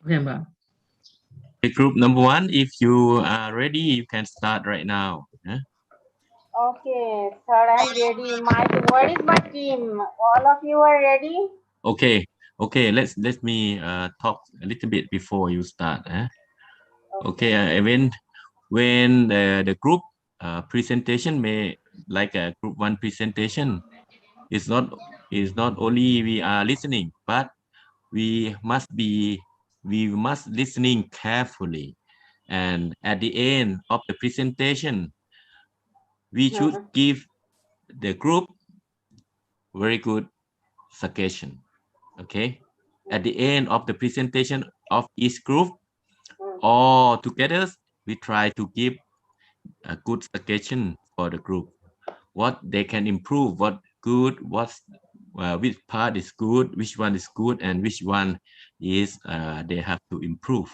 Okay, ma'am. Group number one, if you are ready, you can start right now. Okay, sir, I'm ready. Where is my team? All of you are ready? Okay, okay. Let me talk a little bit before you start. Okay. Okay, when the group presentation may like a group one presentation, it's not only we are listening, but we must be we must listening carefully, and at the end of the presentation we should Mhm. give the group very good suggestion. Okay, at the end of the presentation of each group, all together we try to give a good suggestion for the group, what they can improve, what good, which part is good, which one is good, and which one is they have to improve.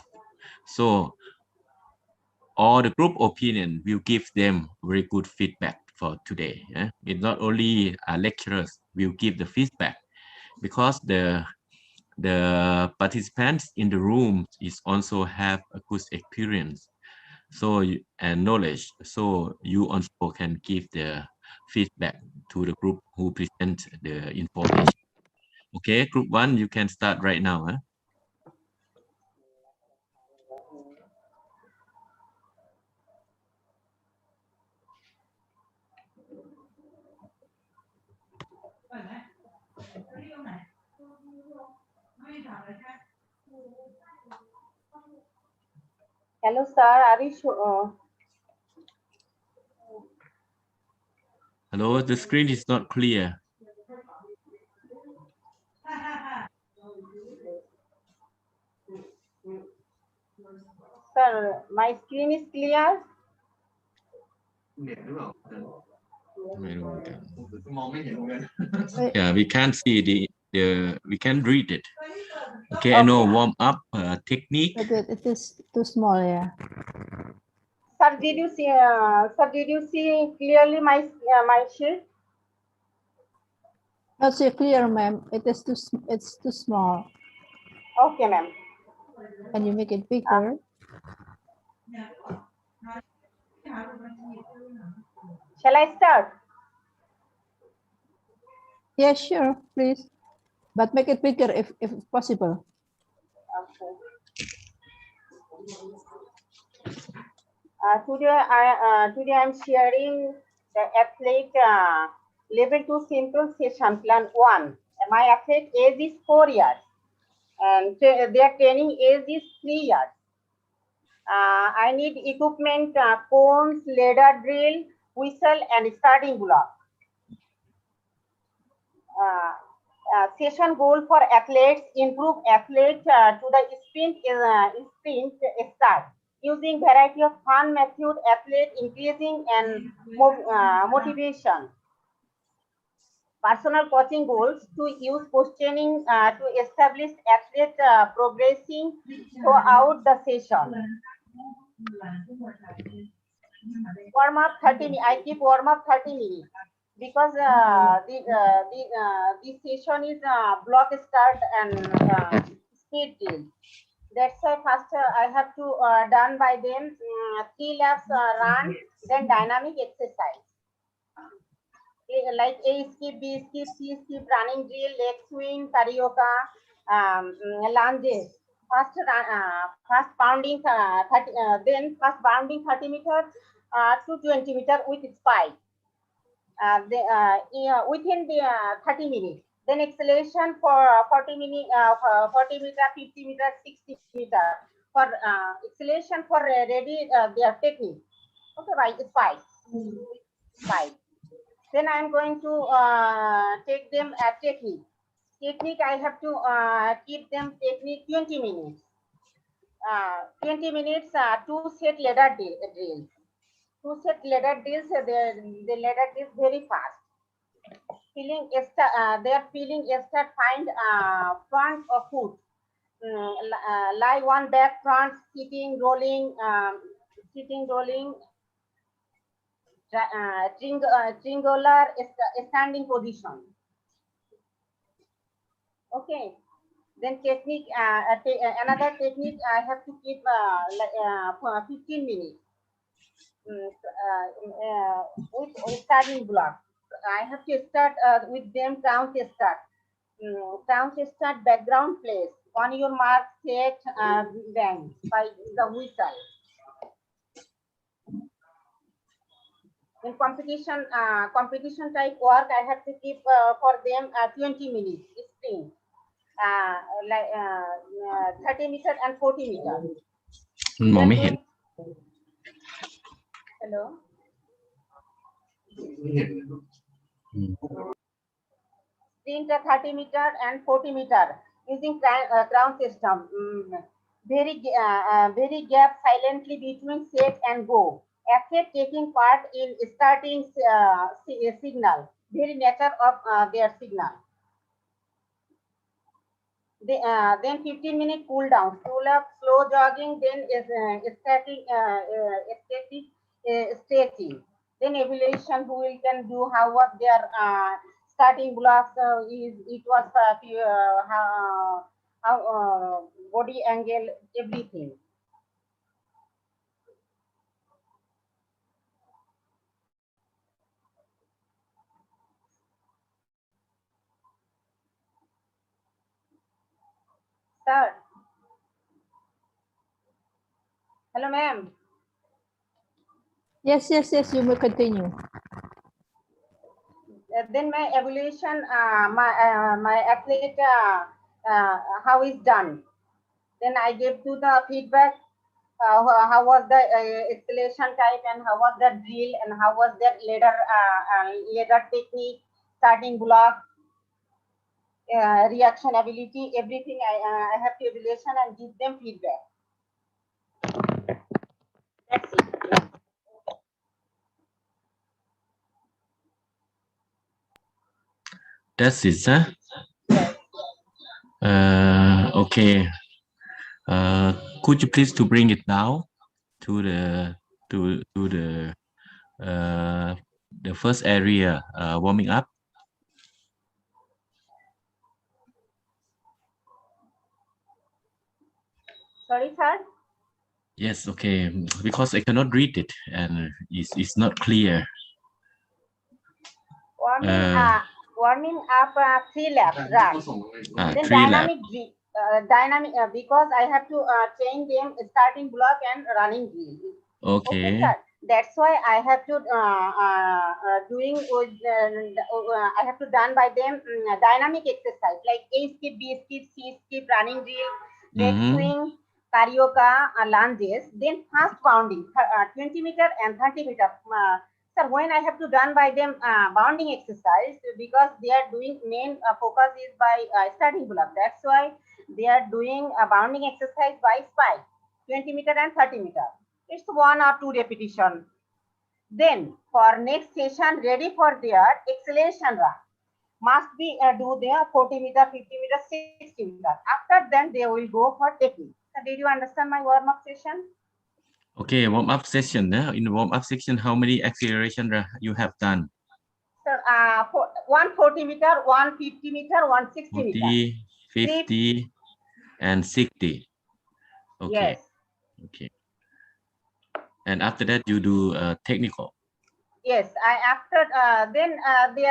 So all the group opinion will give them very good feedback for today. It's not only lecturers will give the feedback, because the participants in the room is also have a good experience, and knowledge, so you also can give the feedback to the group who present the information. Okay, group one, you can start right now. Hello, sir. Are you sure? Hello, the screen is not clear. Sir, my screen is clear. Yeah, we can't see the we can read it. Okay, I know Okay. warm up technique. It is too small, yeah. Sir, did you see? Sir, did you see clearly my sheet? Not so clear, ma'am. It's too small. Okay, ma'am. Can you make it Uh, bigger? shall I start? Yeah, sure, please. But make it bigger if possible. Okay. Today I'm sharing the athlete level 2 simple session plan 1. My athlete age is 4 years and their training age is 3 years. I need equipment, cones, ladder drill, whistle and starting block. Uh, Session goal for athletes: improve athlete to the sprint start using variety of fun method, athlete increasing and motivation. Personal coaching goals: to use positioning to establish athlete progressing throughout the session. Warm up 30 minutes. I keep warm up 30 minutes because this session is block start and speed drill. That's why first I have to done by them 3 laps run, then dynamic exercise. Like A skip, B skip, C skip, running drill, leg swing, karaoke, lunges. First bounding 30, then first bounding 30 meter to 20 meter with spike. Within the 30 minutes. Then acceleration for 40 minute, 40 meter, 50 meter, 60 meter. For acceleration for ready their technique. Okay, right, spike. Spike. Then I'm going to take them at technique. Technique, I have to keep them technique 20 minutes. 20 minutes, two set ladder drills. Two set ladder drills, the ladder drills very fast. They are feeling start find front of foot. Lie one back front, sitting, rolling, triangular standing position. Okay. Then technique, another technique, I have to keep for 15 minutes with starting block. I have to start with them count start. Count start background place. On your mark, set, bang by the whistle. In competition type work, I have to keep for them 20 minutes sprint. 30 meter and 40 meter. มองไม่เห็น Hello. Sprint 30 meter and 40 meter using ground system. Very gap silently between set and go. Active taking part in starting signal. Very nature of their signal. Then 15-minute cool down, cool up, slow jogging, then static stretching. Then evaluation, who will can do how was their starting blocks, it was how body angle, everything. Sir. Hello, ma'am. Yes, you may continue. Then my evaluation, my athlete, how is done. Then I gave to the feedback, how was the escalation type and how was the drill and how was the ladder technique, starting block, reaction ability, everything. I have to evaluation and give them feedback. That's it. That's it, huh? Okay. Could you please to bring it down to the first area, warming up? Sorry, sir. Yes, okay. Because I cannot read it and it's not clear. Warming up 3 laps run. Then 3 laps. Dynamic because I have to change them starting block and running drill. Okay. Sir. That's why I have to doing with I have to done by them dynamic exercise like A skip, B skip, C skip, running drill, leg swing, carioca, lunges. Then fast bounding 20 meter and 30 meter. Sir, when I have to done by them bounding exercise because they are doing main focus is by starting block. That's why they are doing a bounding exercise by spike 20 meter and 30 meter. It's 1 or 2 repetition. Then for next session, ready for their acceleration run. Must be do their 40 meter, 50 meter, 60 meter. After then, they will go for technique. So did you understand my warm-up session? Okay, warm-up session. In the warm-up section, how many acceleration you have done? Sir, 140 meter, 150 meter, 160 40, meter. 50, and 60. Okay. Yes. Okay. And after that, you do technical. Yes, then they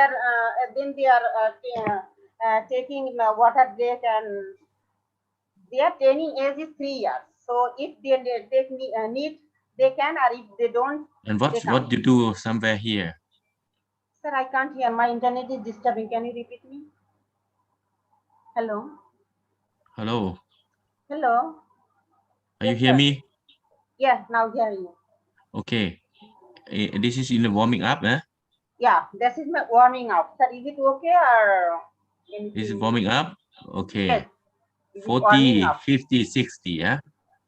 are taking water break and their training age is 3 years. So if they take need, they can, or if they don't. And what you do somewhere here? Sir, I can't hear. My internet is disturbing. Can you repeat me? Hello. Hello. Hello. Are you hear me? Yeah, now hearing you. Okay. This is in the warming up, eh? Yeah, this is my warming up. Sir, is it okay or? This is warming up. Okay. Yes. 40, 50, 60, yeah?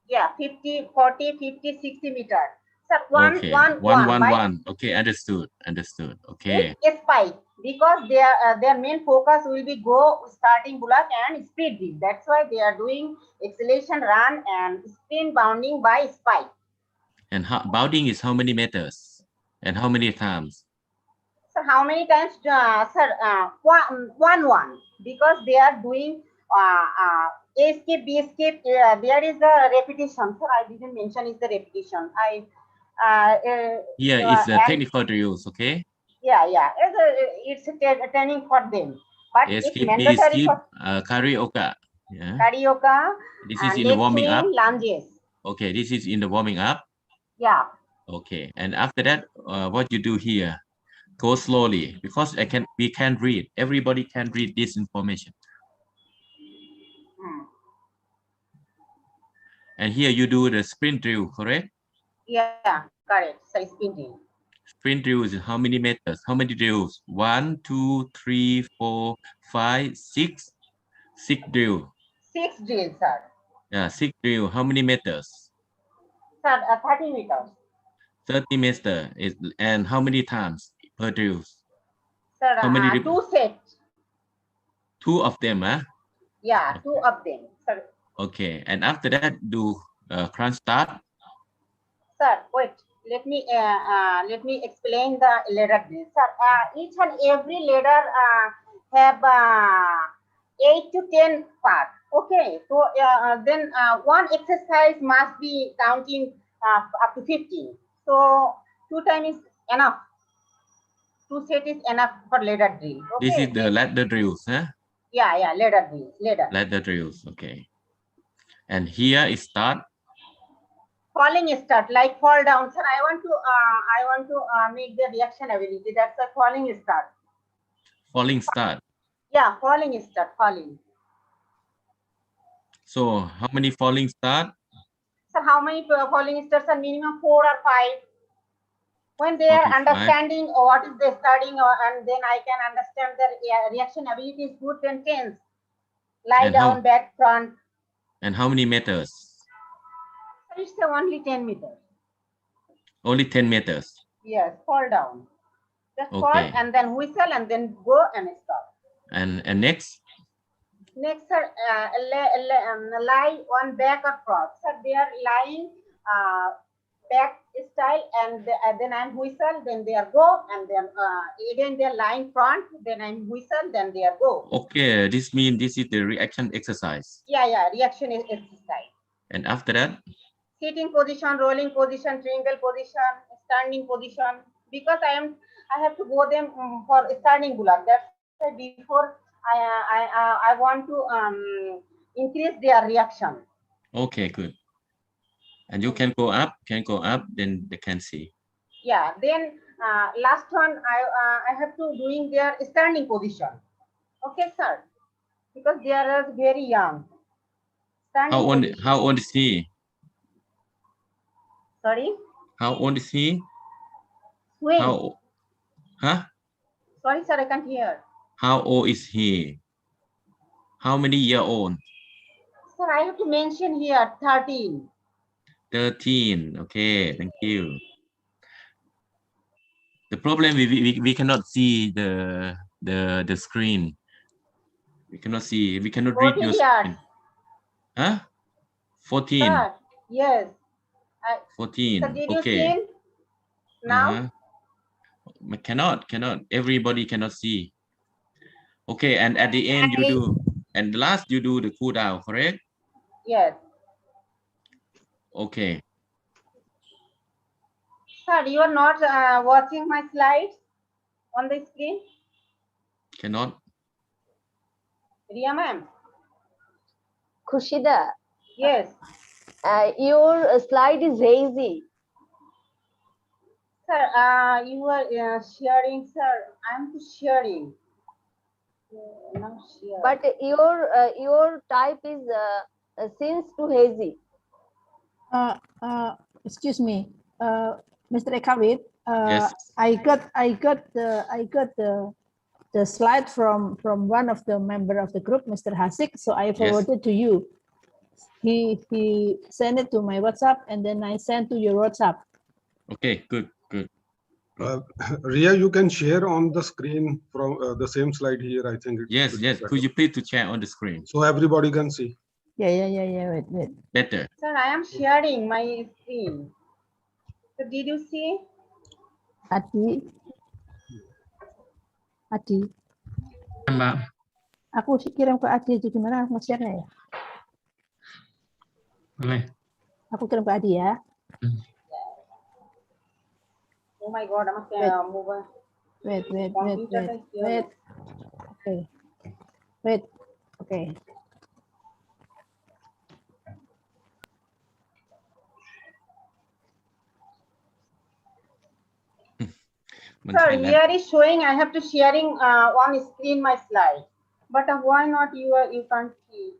Yeah, 50, 40, 50, 60 meter. Sir, Okay. 1. Okay, understood. Okay. It's spike because their main focus will be go starting block and speed drill. That's why they are doing acceleration run and sprint bounding by spike. And bounding is how many meters and how many times? So how many times, sir? One because they are doing A escape, B escape, there is a repetition. Sir, I didn't mention is the repetition. Here is the and technical drills, okay? yeah, it's a training for them, but A it's skip, B mandatory skip, for karaoke. Yeah. karaoke This is and in the leg warming up. swing, lunges. Okay, this is in the warming up. Yeah. Okay, and after that, what you do here? Go slowly because we can read. Everybody can read this information. And here you do the sprint drill, correct? Yeah, correct. So spinning. Sprint drill is how many meters? How many drills? 1, 2, 3, 4, 5, 6. 6 drill. 6 drills, sir. Yeah, 6 drill. How many meters? Sir, 30 meters. 30 meters. And how many times per drill? Sir, How many? 2 sets. 2 of them, huh? Yeah, 2 of them. Sir. Okay, and after that, do crunch start. Sir, wait. Let me explain the ladder drill. Sir, each and every ladder have 8 to 10 parts. Okay, so then one exercise must be counting up to 15. So 2 times is enough. 2 sets is enough for ladder drill. Okay. This is the ladder drills, huh? Yeah, ladder drill. Ladder drills, okay. And here is start. Falling start, like fall down. Sir, I want to make the reaction ability. That's a falling start. Falling start. Yeah, falling start, falling. So how many falling start? Sir, how many falling starts are minimum 4 or 5? When they are understanding what is the starting, and then I can understand the reaction ability is good, then tense. Lie down, back, front. And how many meters? Sir, it's only 10 meters. Only 10 meters. Yes, fall down. Just Okay. fall and then whistle and then go and stop. And next? Next, sir, lie on back or front. Sir, they are lying back style, and then I'm whistle, then they are go, and then again they are lying front, then I'm whistle, then they are go. Okay, this means this is the reaction exercise. Yeah, reaction is exercise. And after that? Sitting position, rolling position, triangle position, standing position. Because I have to go them for standing bullet. That's why before I want to increase their reaction. Okay, good. And you can go up, then they can see. Yeah, then last one I have to doing their standing position. Okay, sir. Because they are very young. Standing how old is he? Sorry? How old is he? Swing. Huh? Sorry, sir, I can't hear. How old is he? How many years old? Sir, I have to mention here 13. 13. Okay, thank you. The problem we cannot see the screen. We cannot see. We cannot read your screen. Huh? 14. Sir, yes. 14. So did okay. You see now? Cannot. Everybody cannot see. Okay, and at the end you do, and last you do the cool down, correct? Yes. Okay. Sir, you are not watching my slides on the screen? Cannot. Ria ma'am. Khushida. Yes. Your slide is hazy. Sir, you are sharing, sir. I'm sharing. But your type is seems too hazy. Excuse me, Mr. Ekawit. Yes. I got the slide from one of the member of the group, Mr. Hasik. So I forwarded to you. He sent it to my WhatsApp, and then I sent to your WhatsApp. Okay, good. Ria, you can share on the screen from the same slide here. I think. Yes. Could you please to share on the screen so everybody can see? Yeah. Wait. Better. Sir, I am sharing my screen. So did you see? Ati. Mbak. Aku kirim ke Ati, itu gimana? Aku share ya? Boleh. Aku kirim ke Adi ya. Oh my God, I'm Wait. mobile. Wait. Computer is here. Wait. Okay. Wait. Okay. Sir, here is showing I have to sharing on screen my slide. But why not you can't see?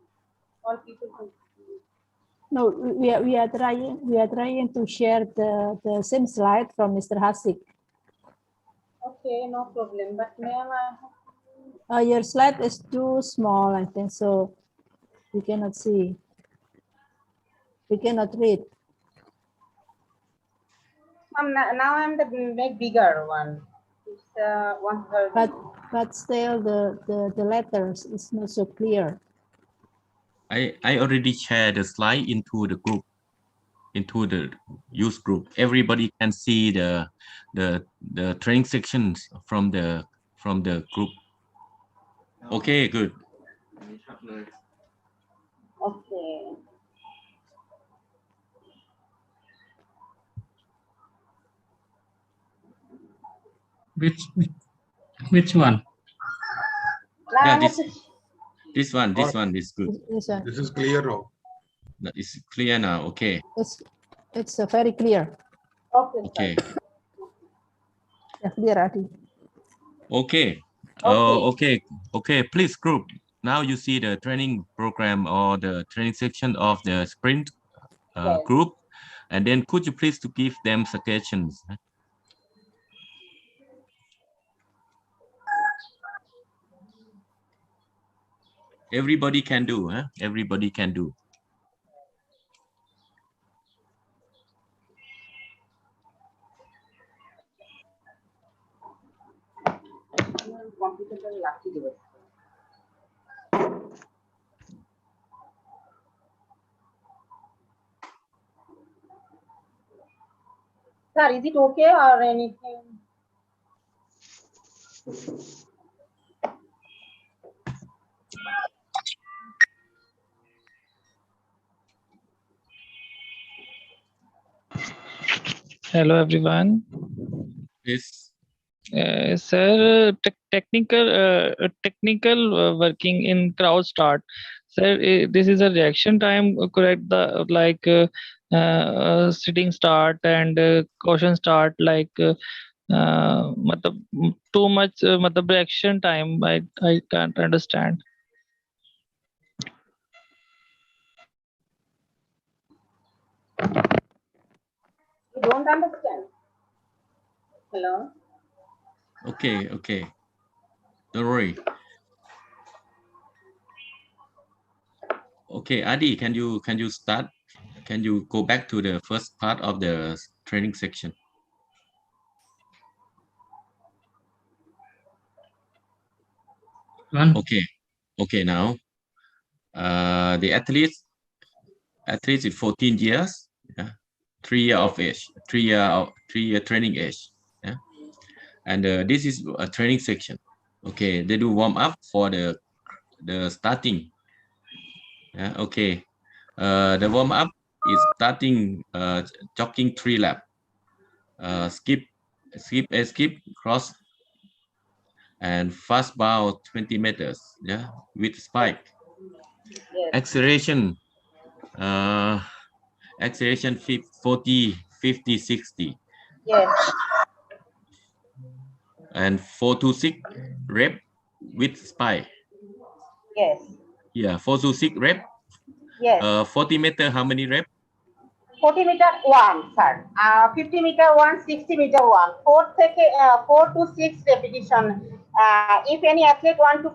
All people can see. No, we are trying to share the same slide from Mr. Hasik. Okay, no problem. But ma'am, Your slide is too small, I think, so we cannot see. We cannot read. now I'm the make bigger one. It's 130. But still the letters is not so clear. I already shared the slide into the group, into the use group. Everybody can see the training sections from the group. Okay, good. Okay. Which one? Now Yeah, I have to this one is good. This one, This is clear now. That is clear now. Okay. it's very clear. okay, sir. Okay. Yeah, clear, Adi. Okay. Okay. Okay. Please, group. Now you see the training program or the training section of the sprint Yes. group, and then could you please to give them suggestions? Everybody can do, huh? Everybody can do. Computer very lucky device. Sir, is it okay or anything? Hello everyone. Yes. Sir, technical working in crowd start. Sir, this is a reaction time, correct? The like sitting start and caution start, like matlab, too much matlab reaction time. I can't understand. You don't understand? Hello? Okay. Don't worry. Okay, Adi, can you start? Can you go back to the first part of the training section? One. Okay. Now, the athletes is 14 years, yeah, 3 year of age, 3 year training age, yeah, and this is a training section. Okay, they do warm up for the starting. Yeah, okay. The warm up is starting jogging 3 lap, skip, cross, and fast bow 20 meters. Yeah, with spike. Yes. Acceleration 40, 50, 60. Yes. And 4 to 6 rep with spike. Yes. Yeah, 4 to 6 rep. Yes. 40 meter, how many rep? 40 meter 1, sir. 50 meter 1, 60 meter 1. 4 to 6 repetition. If any athlete want to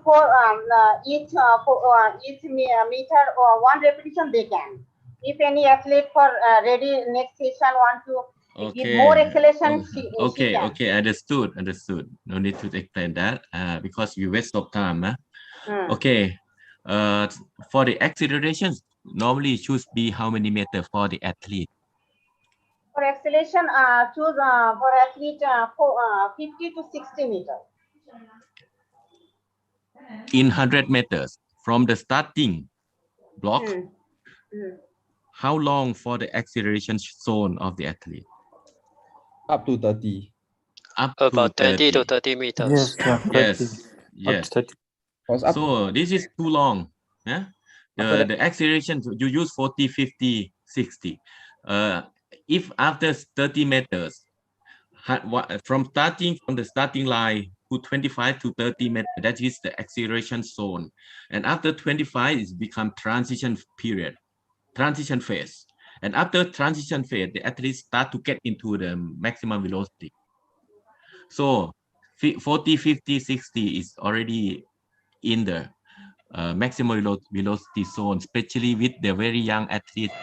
each meter or 1 repetition, they can. If any athlete for ready next session want to give more acceleration, she can. Okay, understood. No need to explain that because you waste of time. Okay, for the accelerations, normally it should be how many meters for the athlete? For acceleration, choose for athlete 50 to 60 meters. In 100 meters from the starting block, how long for the acceleration zone of the athlete? Up to 30. Up About to 20 to 30. 30 meters. Yes, yeah, 30. Yes, Up yes. to 30. Was up So this is too long. Yeah. After that- The acceleration, you use 40, 50, 60. If after 30 meters, from the starting line to 25 to 30 meters, that is the acceleration zone. And after 25, it's become transition period, transition phase. And after transition phase, the athletes start to get into the maximum velocity. So 40, 50, 60 is already in the maximum velocity zone, especially with the very young athletes,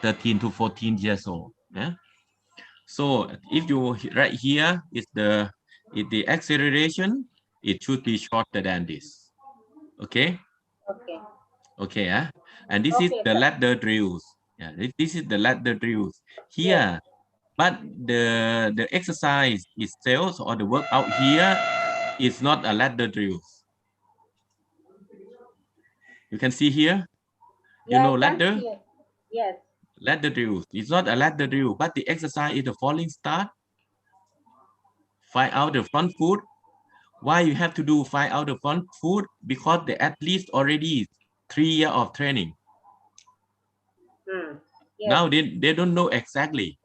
13 to 14 years old. Yeah. So if you right here is the acceleration, it should be shorter than this. Okay. Okay. Okay. And this is Okay, the sir. ladder drills. Yeah. This is the ladder drills Yes. here. But the exercise itself or the workout here is not a ladder drills. You can see here. You Yeah, know I can ladder? see it. Yes. Ladder drills. It's not a ladder drill, but the exercise is the falling start. Find out the front foot. Why you have to do find out the front foot? Because the athlete already 3 years of training. Yes. Now they don't know exactly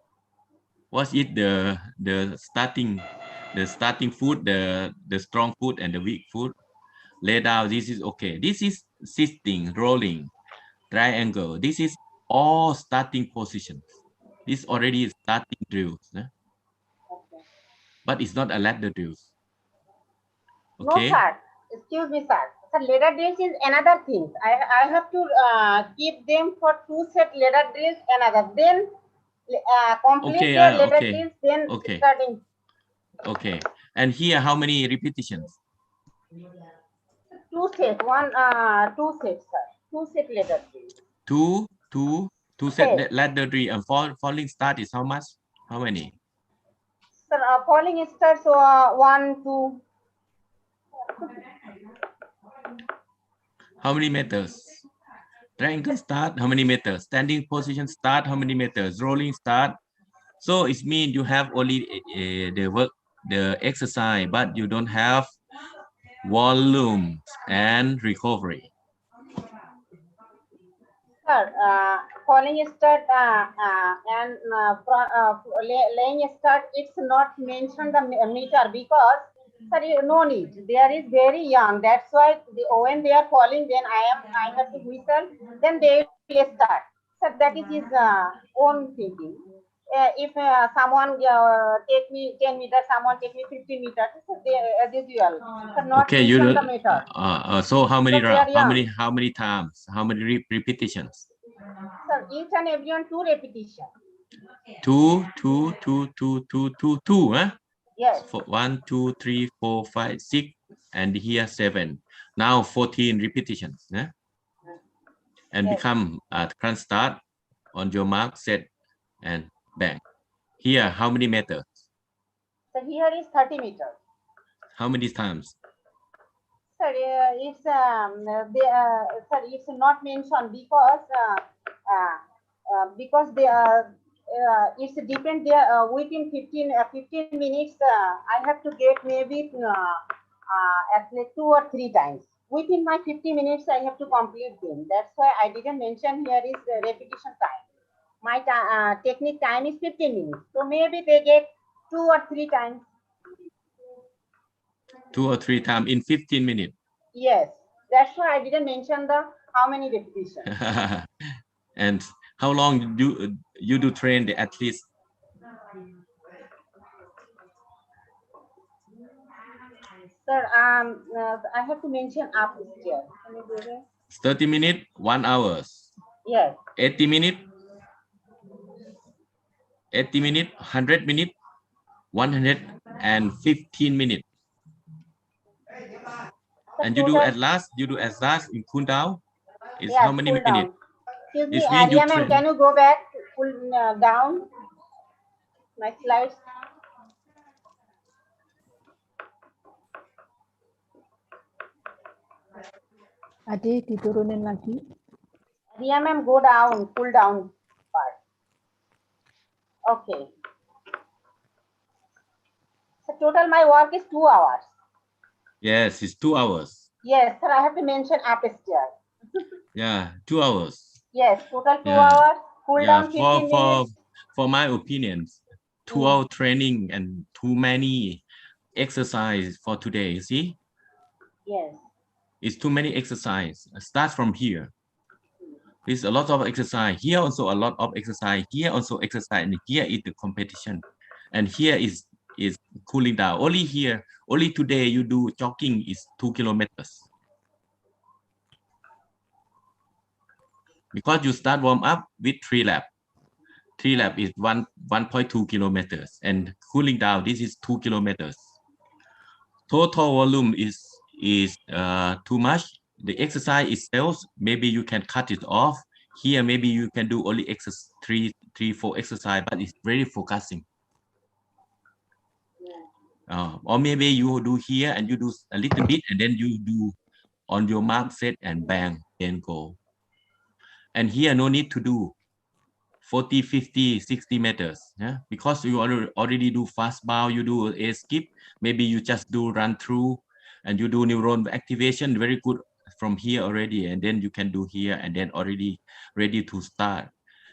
what is the starting foot, the strong foot and the weak foot. Lay down. This is okay. This is sitting, rolling, triangle. This is all starting positions. This already is starting drills. Okay. But it's not a ladder drills. No, Okay. sir. Excuse me, sir. Sir, ladder drills is another thing. I have to keep them for 2 set ladder drills, another. Then complete Okay, the ladder okay, drills, then okay. starting. Okay. And here, how many repetitions? 2 sets. 2 sets, sir. 2 set ladder drills. Two set Yes. ladder drill and falling start is how much? How many? Sir, falling starts 1, 2. How many meters? Triangle start, how many meters? Standing position start, how many meters? Rolling start. So it means you have only the exercise, but you don't have volume and recovery. Sir, falling start and laying start, it's not mentioned the meter because, sir, no need. There is very young. That's why when they are falling, then I have to whistle. Then they will start. Sir, that is his own thinking. If someone take me 10 meters, someone take me 50 meters, as usual. Sir, not Okay, you mention the meter. so how many But they are young. how many times? How many repetitions? Sir, each and every one 2 repetition. Two, huh? Yes. 1, 2, 3, 4, 5, 6, and here 7. Now 14 repetitions. Yeah? And Yes. become crunch start on your mark, set, and bang. Here, how many meters? So here is 30 meters. How many times? Sir, it's sir, it's not mentioned because they it's depend there within 15 minutes. I have to get maybe at least 2 or 3 times. Within my 50 minutes, I have to complete them. That's why I didn't mention here is the repetition time. My technique time is 15 minutes. So maybe they get 2 or 3 times. 2 or 3 times in 15 minutes. Yes, that's why I didn't mention the how many repetitions. And how long do you do train the athletes? Sir, I have to mention up here. Can you do that? 30 minutes, 1 hour. Yes. 80 minutes, 100 minutes, 115 minutes. And you do at last in cool down. Is Yes, how many cool minutes? down. Excuse me, This means you Arya ma'am, train. can you go back cool down my slides? Adik diturunin lagi. Arya ma'am, go down, cool down. Okay. So total my work is 2 hours. Yes, it's 2 hours. Yes, sir, I have to mention upstairs. Yeah, 2 hours. Yes, total 2 Yeah. hours, cool Yeah, down 15 minutes. for my opinions, 2 hour training and too many exercise for today. You see, Yes. it's too many exercise. Start from here. There's a lot of exercise here, also a lot of exercise here, also exercise, and here is the competition, and here is cooling down. Only here, only today you do jogging is 2 kilometers. Because you start warm up with 3 laps. 3 lap is 1.2 kilometers, and cooling down, this is 2 kilometers. Total volume is too much. The exercise itself, maybe you can cut it off. Here, maybe you can do only exercise, three, 4 exercise, but it's very focusing. Or maybe you do here and you do a little bit, and then you do on your mark, set and bang, then go. And here, no need to do 40, 50, 60 meters, yeah, because you already do fast bound, you do a skip, maybe you just do run through, and you do neuron activation, very good from here already, and then you can do here, and then already ready to start.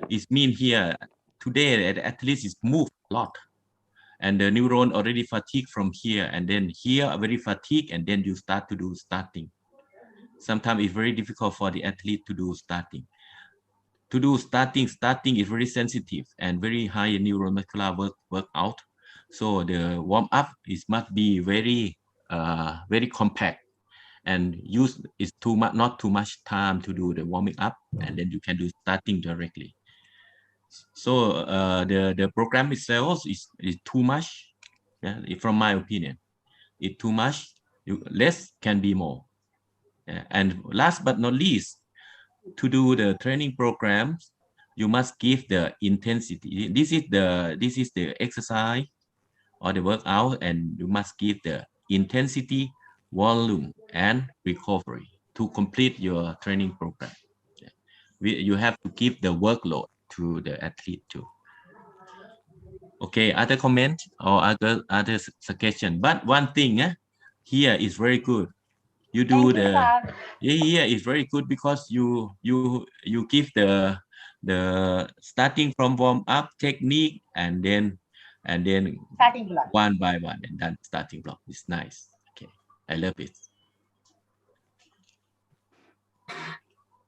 It means here, today, at least it's moved a lot, and the neuron already fatigued from here, and then here, very fatigued, and then you start to do starting. Sometimes it's very difficult for the athlete to do starting. To do starting is very sensitive and very high neuromuscular workout. So the warm up must be very very compact, and use is too much, not too much time to do the warming up, and then you can do starting directly. So the program itself is too much, yeah, from my opinion. It's too much. Less can be more. Yeah. And last but not least, to do the training programs, you must give the intensity. This is the exercise or the workout, and you must give the intensity, volume, and recovery to complete your training program. You have to give the workload to the athlete too. Okay, other comment or other suggestion. But one thing here is very good. You do yeah, it's very good because you give the starting from warm up technique, and then Starting block. one by one, and then starting block. It's nice. Okay, I love it.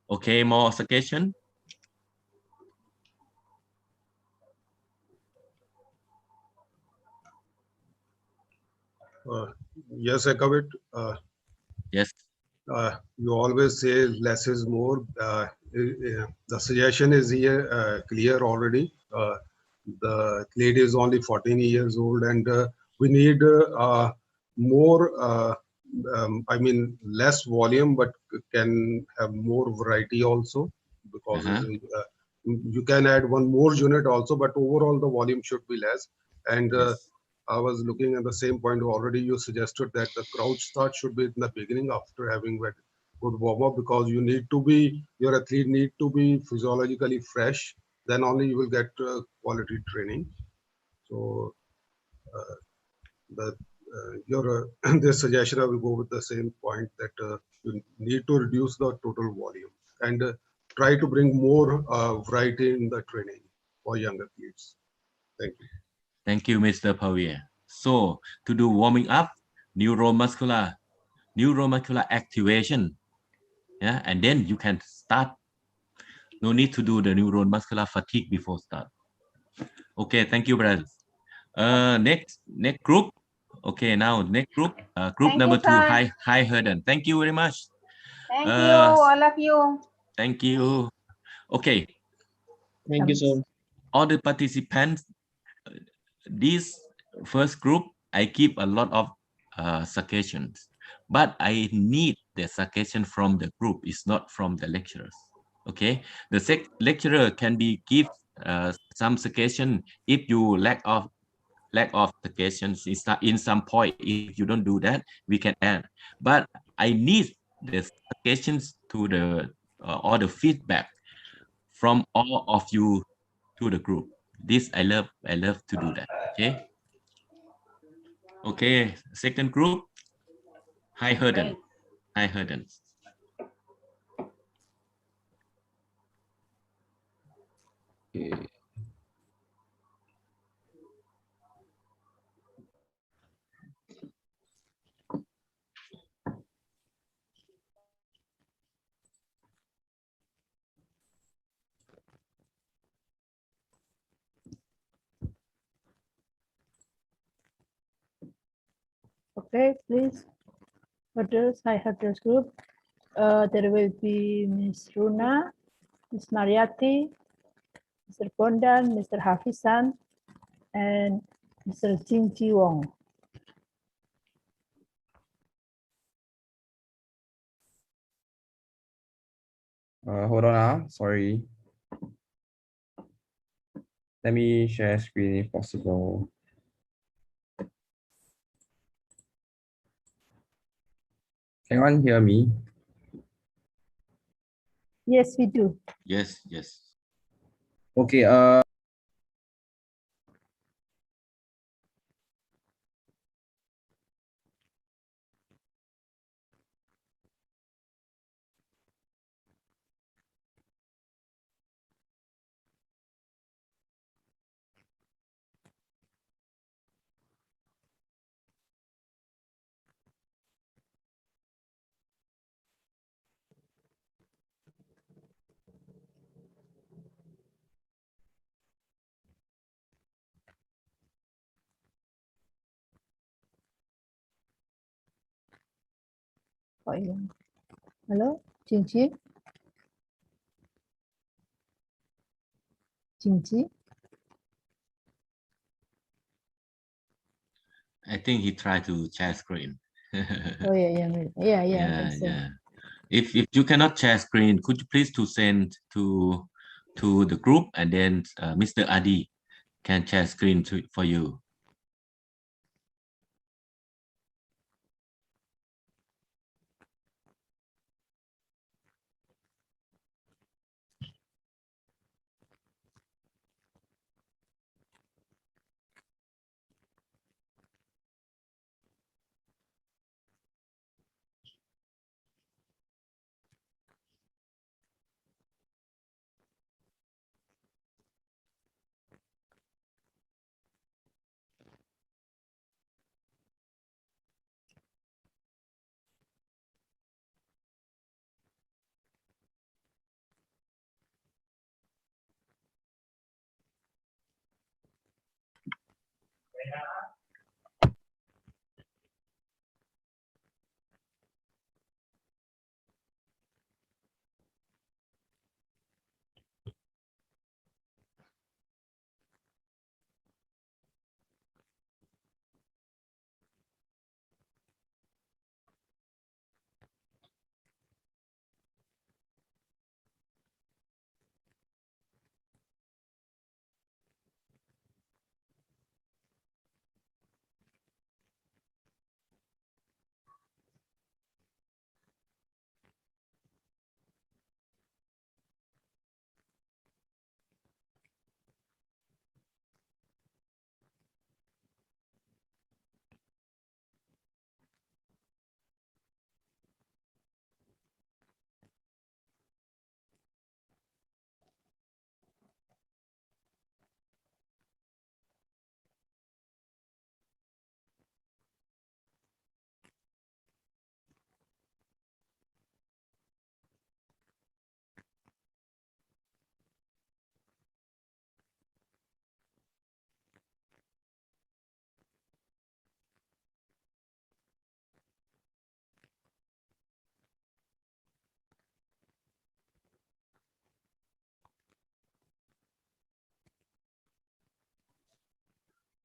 Okay, more suggestion. Yes, Ekavit. Yes. You always say less is more. The suggestion is here clear already. The athlete is only 14 years old, and we need more. I mean, less volume, but can have more variety also, because you can add one more unit also, but overall the volume should be less. And I was looking at the same point already. You suggested that the crouch start should be in the beginning after having good warm up, because you need to be, your athlete need to be physiologically fresh. Then only you will get quality training. So your this suggestion, I will go with the same point that you need to reduce the total volume and try to bring more variety in the training for young athletes. Thank you. Thank you, Mr. Pavia. So to do warming up, neuromuscular activation, yeah, and then you can start. No need to do the neuromuscular fatigue before start. Okay, thank you, brother. Next group. Okay, now next group. Group number 2, High Herden. Thank you very much. Thank you, all of you. Thank you. Okay. Thank you, sir. All the participants, this first group, I keep a lot of suggestions, but I need the suggestion from the group. It's not from the lecturers. Okay, the lecturer can be give some suggestion if you lack of suggestions in some point. If you don't do that, we can add. But I need the suggestions to the or the feedback from all of you to the group. This I love to do that. Okay. Okay. Second group. Hi Herden. Hi Herden. Okay. Okay, please. Hunters, hi Hunters group. There will be Miss Runa, Miss Mariati, Mr. Bondan, Mr. Hafizan, and Mr. Jing Ji Wong. Hold on, sorry. Let me share screen if possible. Can anyone hear me? Yes, we do. Yes. Yes. Okay, Oh, yeah. Hello, Jing Ji. Jing Ji. I think he tried to share screen. Oh yeah, I think so. Yeah. If you cannot share screen, could you please to send to the group, and then Mr. Adi can share screen for you.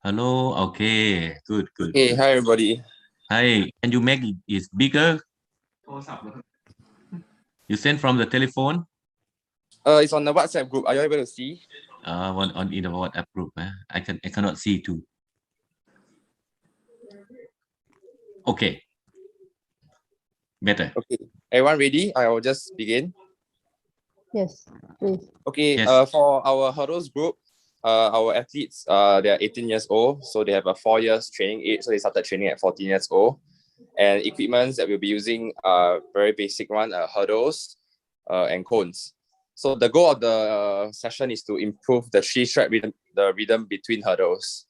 Hello. Okay. Good. okay, hi everybody. Hi. Can you make it bigger? You send from the telephone? It's on the WhatsApp group. Are you able to see? On in the WhatsApp group. I cannot see too. Okay. Better. Okay, everyone ready? I will just begin. Yes, please. Okay, Yes. for our hurdles group, Our athletes, they are 18 years old, so they have a 4 years training age. So they started training at 14 years old. And equipments that we'll be using are very basic one, hurdles and cones. So the goal of the session is to improve the 3-step rhythm, the rhythm between hurdles.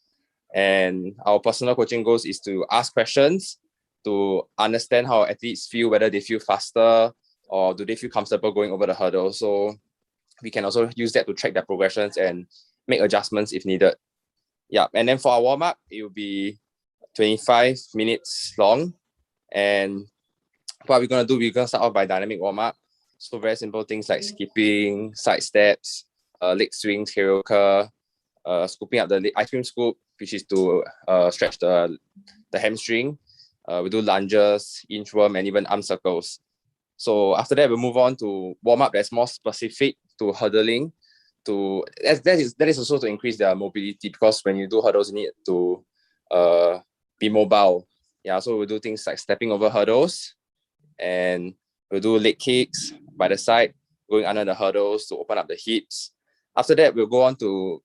And our personal coaching goals is to ask questions, to understand how athletes feel, whether they feel faster or do they feel comfortable going over the hurdle. So we can also use that to track their progressions and make adjustments if needed. Yeah, and then for our warm-up, it will be 25 minutes long. And what we're going to do, we're going to start off by dynamic warm-up. So very simple things like skipping, side steps, leg swings, hero curl, scooping up the ice cream scoop, which is to stretch the hamstring. We do lunges, inchworm, and even arm circles. So after that, we'll move on to warm-up that's more specific to hurdling. That is also to increase their mobility, because when you do hurdles, you need to be mobile. Yeah, so we'll do things like stepping over hurdles, and we'll do leg kicks by the side, going under the hurdles to open up the hips. After that, we'll go on to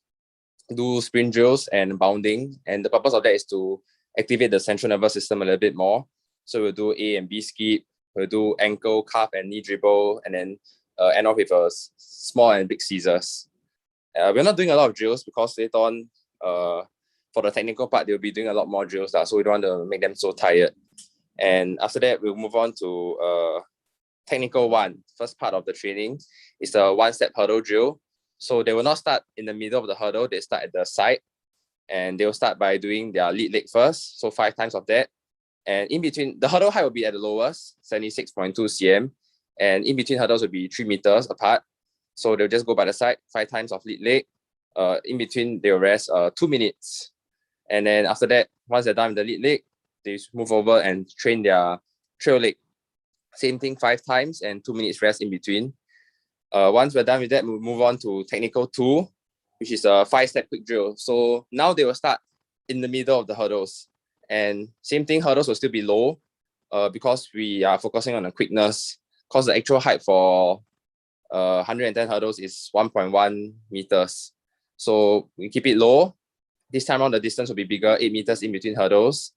do sprint drills and bounding. And the purpose of that is to activate the central nervous system a little bit more. So we'll do A and B skip, we'll do ankle, calf, and knee dribble, and then end off with a small and big scissors. We're not doing a lot of drills because later on, for the technical part, they'll be doing a lot more drills, so we don't want to make them so tired. And after that, we'll move on to technical one. First part of the training is a 1-step hurdle drill. So they will not start in the middle of the hurdle, they start at the side, and they'll start by doing their lead leg first, so 5 times of that. And in between, the hurdle height will be at the lowest, 76.2 cm, and in between hurdles will be 3 meters apart. So they'll just go by the side, 5 times of lead leg. In between, they'll rest 2 minutes. And then after that, once they're done with the lead leg, they move over and train their trail leg. Same thing, 5 times and 2 minutes rest in between. Once we're done with that, we'll move on to technical 2, which is a 5-step quick drill. So now they will start in the middle of the hurdles. And same thing, hurdles will still be low because we are focusing on the quickness, because the actual height for 110 hurdles is 1.1 meters. So we keep it low. This time around, the distance will be bigger, 8 meters in between hurdles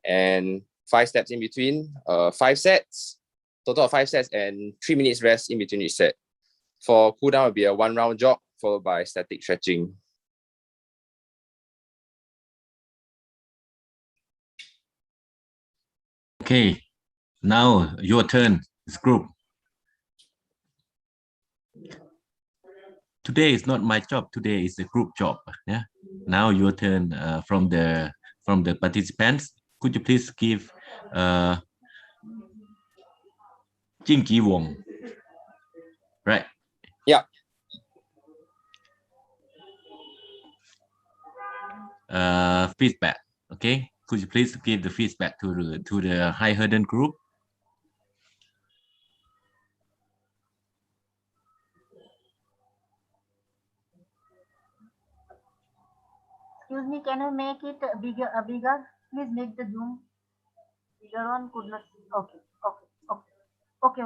and 5 steps in between, 5 sets, total of 5 sets, and 3 minutes rest in between each set. For cooldown, will be a 1-round jog followed by static stretching. Okay, now your turn, this group. Today is not my job. Today is a group job. Yeah. Now your turn from the participants. Could you please give Jin Ki Wong? Right. Yeah. Feedback. Okay. Could you please give the feedback to the high hurdle group? Excuse me, can you make it bigger? Bigger? Please make the zoom bigger one. Could not. Okay. Okay.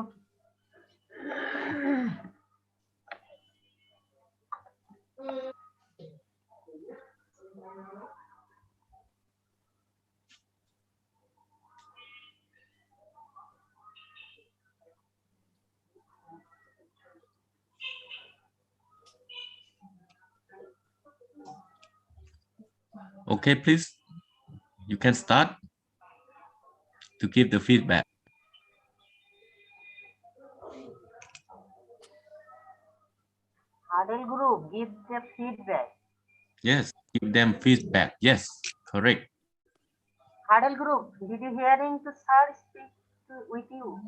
Okay, please. You can start to give the feedback. Hurdle group, give the feedback. Yes, give them feedback. Yes, correct. Hurdle group, did you hearing to sir speak with you?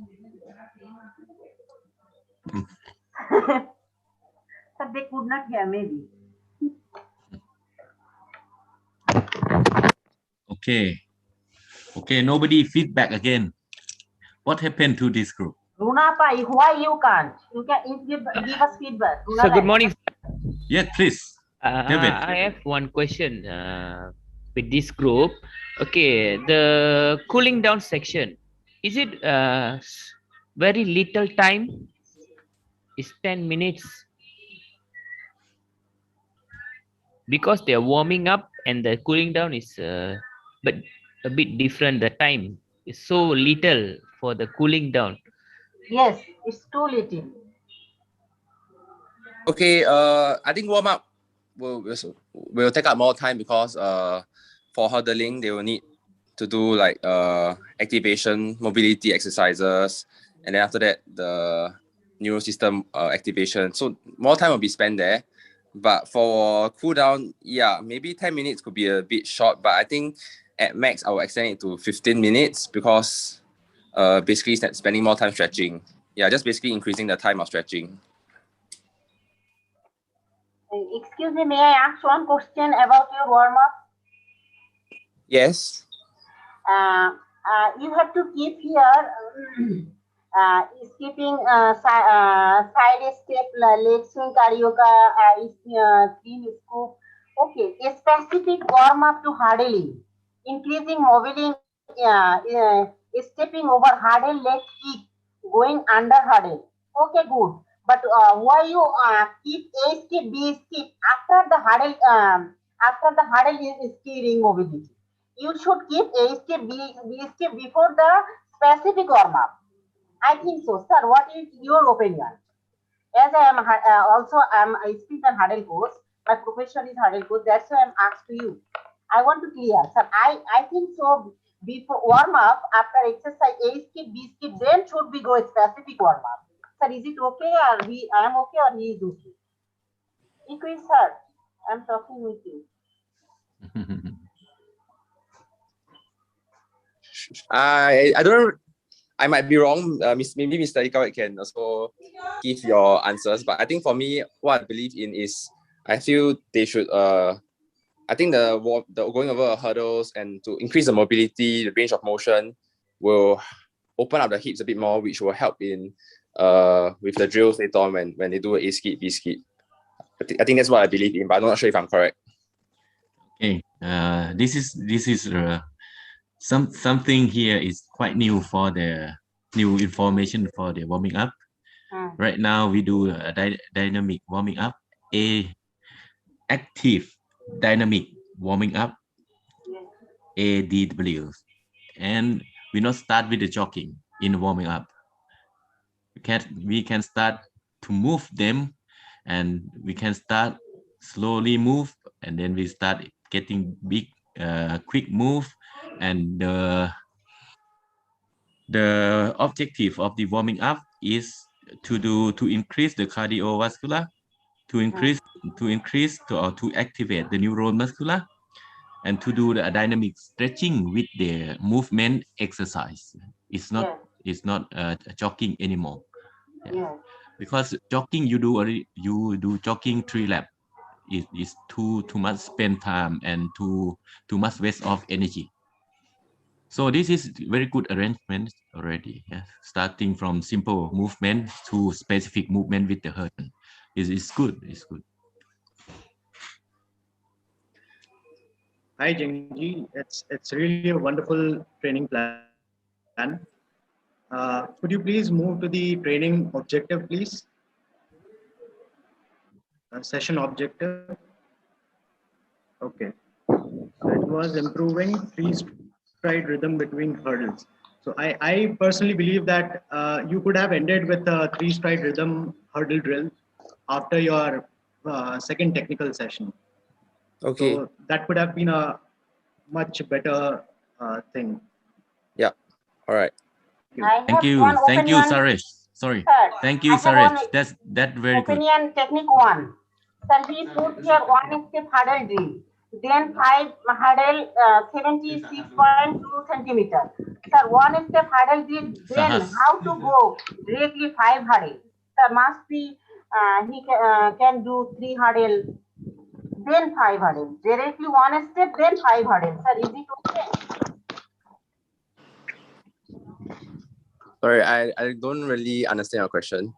But they could not hear, maybe. Okay, nobody feedback again. What happened to this group? Runa Pai, why you can't? You can give us feedback. Runa So good morning. Yes, please. David. I have one question with this group. Okay, the cooling down section, is it very little time? Is 10 minutes? because they're warming up and the cooling down is but a bit different. The time is so little for the cooling down. Yes, it's too little. Okay, I think warm up will take up more time because for hurdling they will need to do like activation, mobility exercises, and then after that the neural system activation. So more time will be spent there. But for cool down, yeah, maybe 10 minutes could be a bit short, but I think at max I will extend it to 15 minutes because basically spending more time stretching. Yeah, just basically increasing the time of stretching. Excuse me, may I ask one question about your warm-up? Yes. You have to keep here skipping side step, leg swing, carioca, clean scoop. Okay, a specific warm-up to hurdling, increasing mobility, stepping over hurdle, leg kick, going under hurdle. Okay, good. But why you keep A skip, B skip after the hurdle? After the hurdle is steering mobility, you should keep A skip, B skip before the specific warm up. I think so, sir. What is your opinion? As I am also I'm a speech and hurdle coach. My profession is hurdle coach. That's why I'm asked to you. I want to clear, sir. I think so. Before warm up, after exercise, A skip, B skip, then should we go a specific warm up? Sir, is it okay? Or I am okay, or he is okay? Equal, sir. I'm talking with you. I don't. I might be wrong. Maybe Mr. Ikawa can also give your answers. But I think for me, what I believe in is I feel they should. I think the going over hurdles and to increase the mobility, the range of motion, will open up the hips a bit more, which will help in with the drills later on when they do A skip, B skip. I think that's what I believe in, but I'm not sure if I'm correct. Okay, this is something here is quite new for the new information for the warming up. Right now we do a dynamic warming up, a active dynamic warming up, ADW, and we not start with the jogging in warming up. We can start to move them, and we can start slowly move, and then we start getting big quick move. And the objective of the warming up is to increase the cardiovascular, to activate the neuromuscular, and to do the dynamic stretching with the movement exercise. It's not jogging anymore. Because jogging you do jogging 3 laps. It is too much spend time and too much waste of energy. So this is very good arrangement already. Yes. Starting from simple movement to specific movement with the hurdle. It's good. It's good. Hi Jengji, it's really a wonderful training plan. Could you please move to the training objective, please? Session objective. Okay. It was improving 3-stride rhythm between hurdles. So I personally believe that you could have ended with a 3-stride rhythm hurdle drill after your second technical session. Okay. So that could have been a much better thing. Yeah. All right. Thank you, Saresh. Sorry. Sir, Thank you, Saresh. That's very good. Opinion technique 1. Sir, he put here 1-step hurdle drill, then 5 hurdle 76.2 centimeter. Sir, 1-step hurdle drill, then how to go directly 5 hurdle. Sir, must be he can do 3 hurdle, then 5 hurdle. Directly 1 step, then 5 hurdle. Sir, is it okay? Sorry, I don't really understand your question.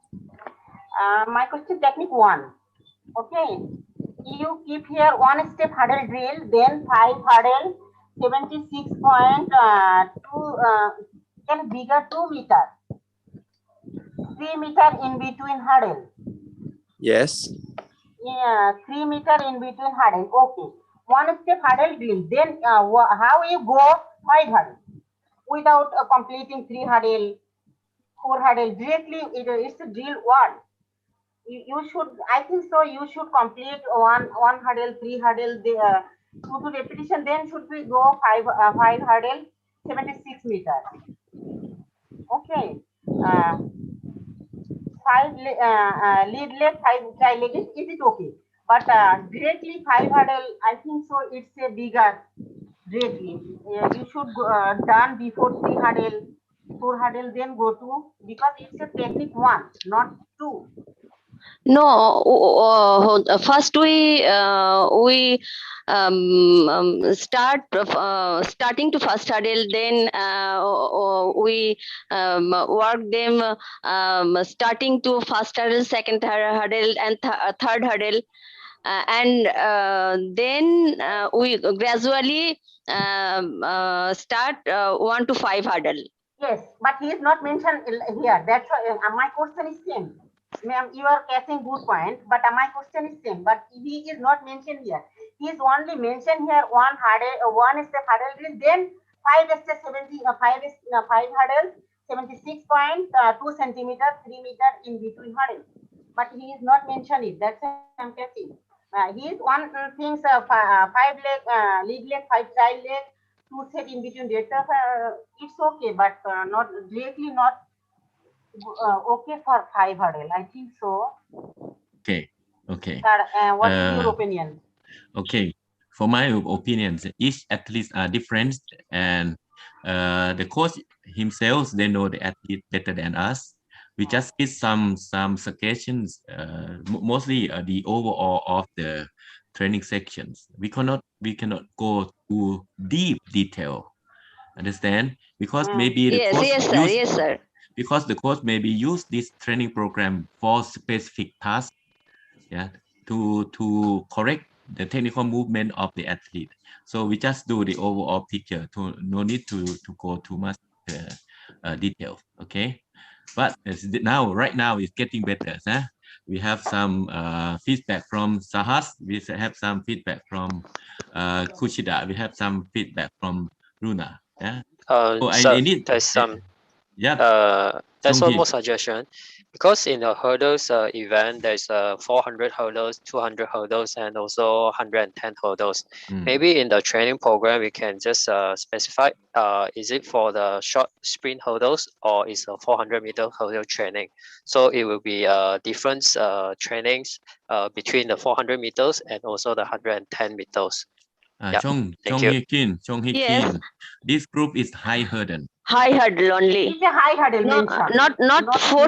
My question technique 1. Okay. You keep here 1-step hurdle drill, then 5 hurdle, 76.2 can bigger 2 meter. 3 meter in between hurdle. Yes. 3 meter in between hurdle. Okay. One step hurdle drill. Then how you go 5 hurdle without completing 3 hurdle, 4 hurdle directly? It's a drill one. You should, I think so. You should complete one hurdle, 3 hurdle, the 2 repetition. Then should we go 5 hurdle, 76 meter. Okay. Lead leg, 5 try leg, is it okay? But directly 5 hurdle, I think so. It's a bigger directly. You should go, done before 3 hurdle, 4 hurdle, then go to, because it's a technique 1, not 2. No, first we starting to first hurdle, then we work them starting to first hurdle, second hurdle, and third hurdle, and then we gradually start 1 to 5 hurdle. Yes, but he is not mentioned here. That's why my question is same. Ma'am, you are catching good point, but my question is same. But he is not mentioned here. He is only mentioned here one hurdle, one step hurdle drill, then 5 step 5 hurdle, 76.2 centimeter, 3 meter in between hurdle. But he is not mentioned it. That's why I'm catching. He is one things 5 leg, lead leg, 5 child leg, 2 set in between data. It's okay, but not directly not okay for 5 hurdle. I think so. Okay. Okay. Sir, what is your opinion? Okay. For my opinions, each athletes are different, and the coach himself, they know the athlete better than us. We just get some suggestions, mostly the overall of the training sections. We cannot go to deep detail. Understand? Because maybe the coach Yes, sir. Because the coach maybe use this training program for specific tasks, yeah, to correct the technical movement of the athlete. So we just do the overall picture. No need to go too much detail. Okay, but right now it's getting better. Huh? We have some feedback from Sahas. We have some feedback from Kushida. We have some feedback from Runa. Yeah. I need there's some. Yeah. There's one more suggestion, because in the hurdles event, there's 400 hurdles, 200 hurdles, and also 110 hurdles. Maybe in the training program, we can just specify, is it for the short sprint hurdles or is a 400-meter hurdle training? So it will be different trainings between the 400 meters and also the 110 meters. Chong Hee Kin, this group is high hurdle. High hurdle only. It's a high hurdle. No, not 4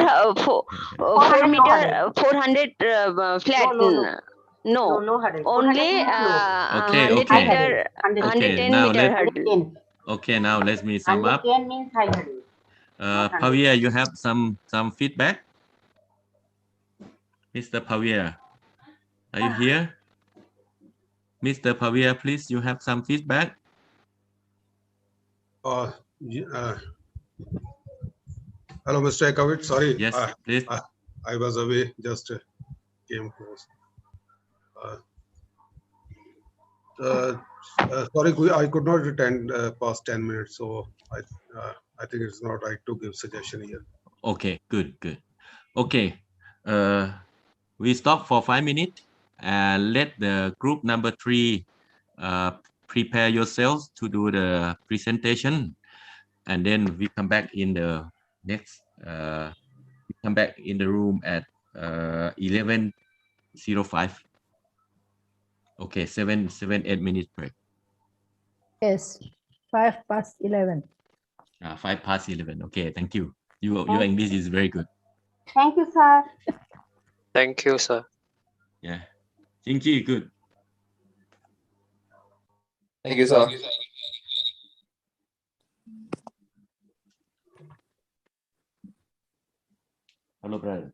meter, 400 flat. No, low hurdle. only 100 meter, 110 meter hurdle. Okay, now let me sum up. 110 means high hurdle. Pavia, you have some feedback? Mr. Pavia, are you here? Mr. Pavia, please, you have some feedback? Hello, Mr. Ekavit. Sorry. Yes, please. I was away, just came close. Sorry, I could not attend past 10 minutes, so I think it's not right to give suggestion here. Okay, good. Okay, we stop for 5 minutes and let the group number 3 prepare yourselves to do the presentation, and then we come back in the next we come back in the room at 11:05. Okay, 8 minutes break. Yes, 11:05. 11:05. Okay, thank you. Your English is very good. Thank you, sir. Thank you, sir. Yeah, thank you. Good. Thank you, sir. Hello, brother.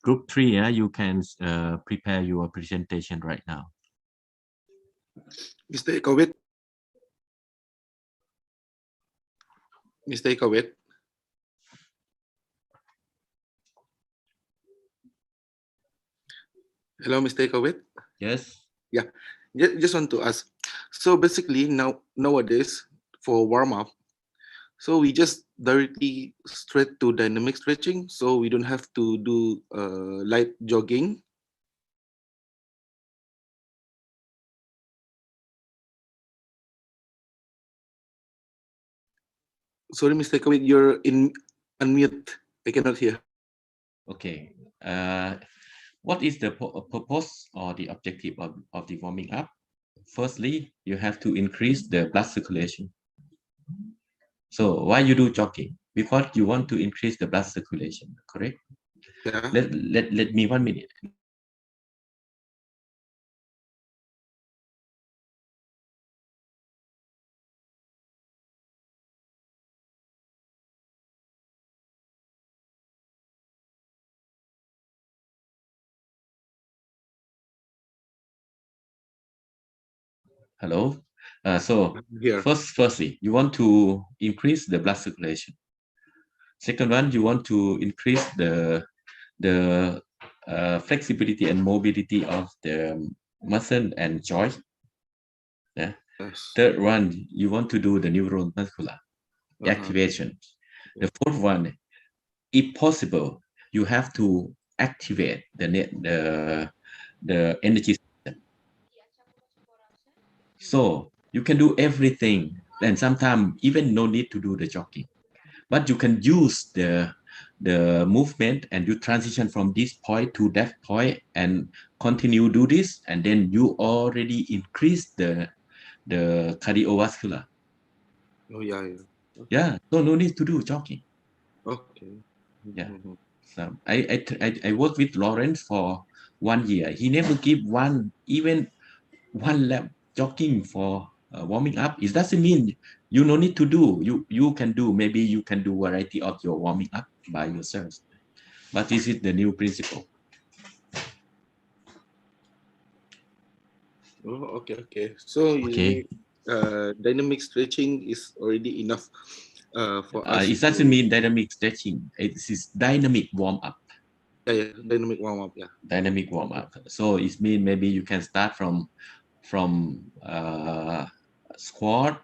group 3, you can prepare your presentation right now. Mr. Ekawit. Mr. Ekawit. Hello, Mr. Ekawit. Yes. Yeah, just want to ask. So basically nowadays for warm up, so we just directly straight to dynamic stretching, so we don't have to do light jogging. Sorry, Mr. Ekawit, you're in unmute. I cannot hear. Okay. What is the purpose or the objective of the warming up? Firstly, you have to increase the blood circulation. So why you do jogging? Because you want to increase the blood circulation, correct? Yeah. Let me 1 minute. Hello. Firstly, you want to increase the blood circulation. Second one, you want to increase the flexibility and mobility of the muscle and joint. Yeah. Yes. Third one, you want to do the neuromuscular activation. The fourth one, if possible, you have to activate the energy system. So you can do everything, and sometimes even no need to do the jogging, but you can use the movement and you transition from this point to that point and continue do this, and then you already increase the cardiovascular. Oh yeah. Yeah, so no need to do jogging. Okay. Yeah. So I worked with Lawrence for 1 year. He never give even one lap jogging for warming up. It doesn't mean you no need to do. You can do. Maybe you can do variety of your warming up by yourself. But this is the new principle. Oh, okay. So usually dynamic stretching is already enough for us. It doesn't mean dynamic stretching. It is dynamic warm up. Yeah, dynamic warm up. Yeah. Dynamic warm up. So it means maybe you can start from squat,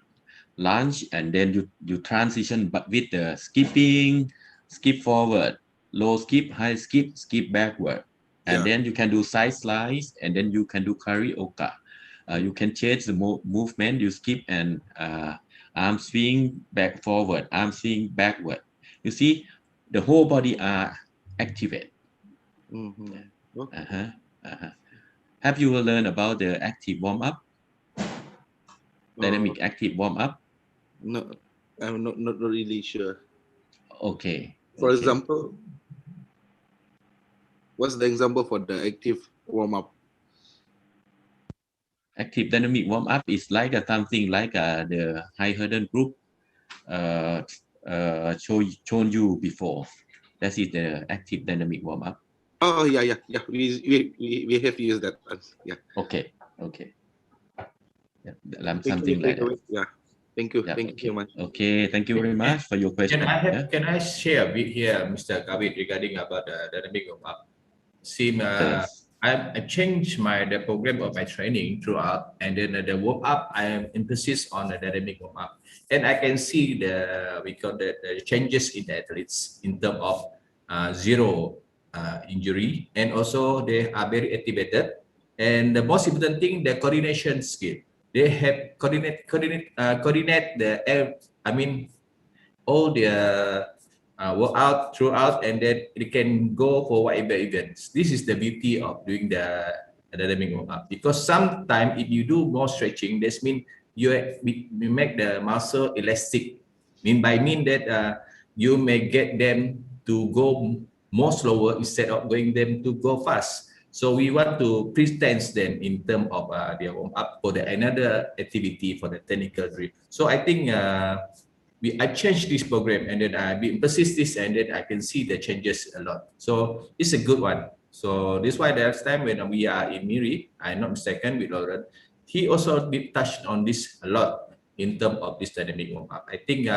lunge, and then you transition, but with the skipping, skip forward, low skip, high skip, skip backward, and then you can do side slides, and then you can do karaoke. You can change the movement. You skip and arm swing back forward, arm swing backward. You see, the whole body are activated. Have you learned about the active warm up? Dynamic active warm up? No, I'm not really sure. Okay. For example, what's the example for the active warm up? Active dynamic warm up is like something like the high hurdle group shown you before. That is the active dynamic warm up. Oh yeah. We have used that. Yeah. Okay. Yeah, something like that. Yeah. Thank you. Yeah, thank you so much. Okay. Thank you very much for your question. Can I share a bit here, Mr. Kawit, regarding about the dynamic warm up? I changed the program of my training throughout, and then the warm up I emphasis on the dynamic warm up, and I can see the changes in the athletes in terms of zero injury, and also they are very activated, and the most important thing, the coordination skill. They have coordinate all the workout throughout, and then they can go for whatever events. This is the beauty of doing the dynamic warm up, because sometimes if you do more stretching, this means you make the muscle elastic. Mean that you may get them to go more slower instead of going them to go fast. So we want to pretend them in terms of their warm up for another activity for the technical drill. So I think I changed this program and then I persist this and then I can see the changes a lot. So it's a good one. So this is why last time when we are in Miri, I'm not mistaken with Lauren, he also did touch on this a lot in terms of this dynamic warm-up. I think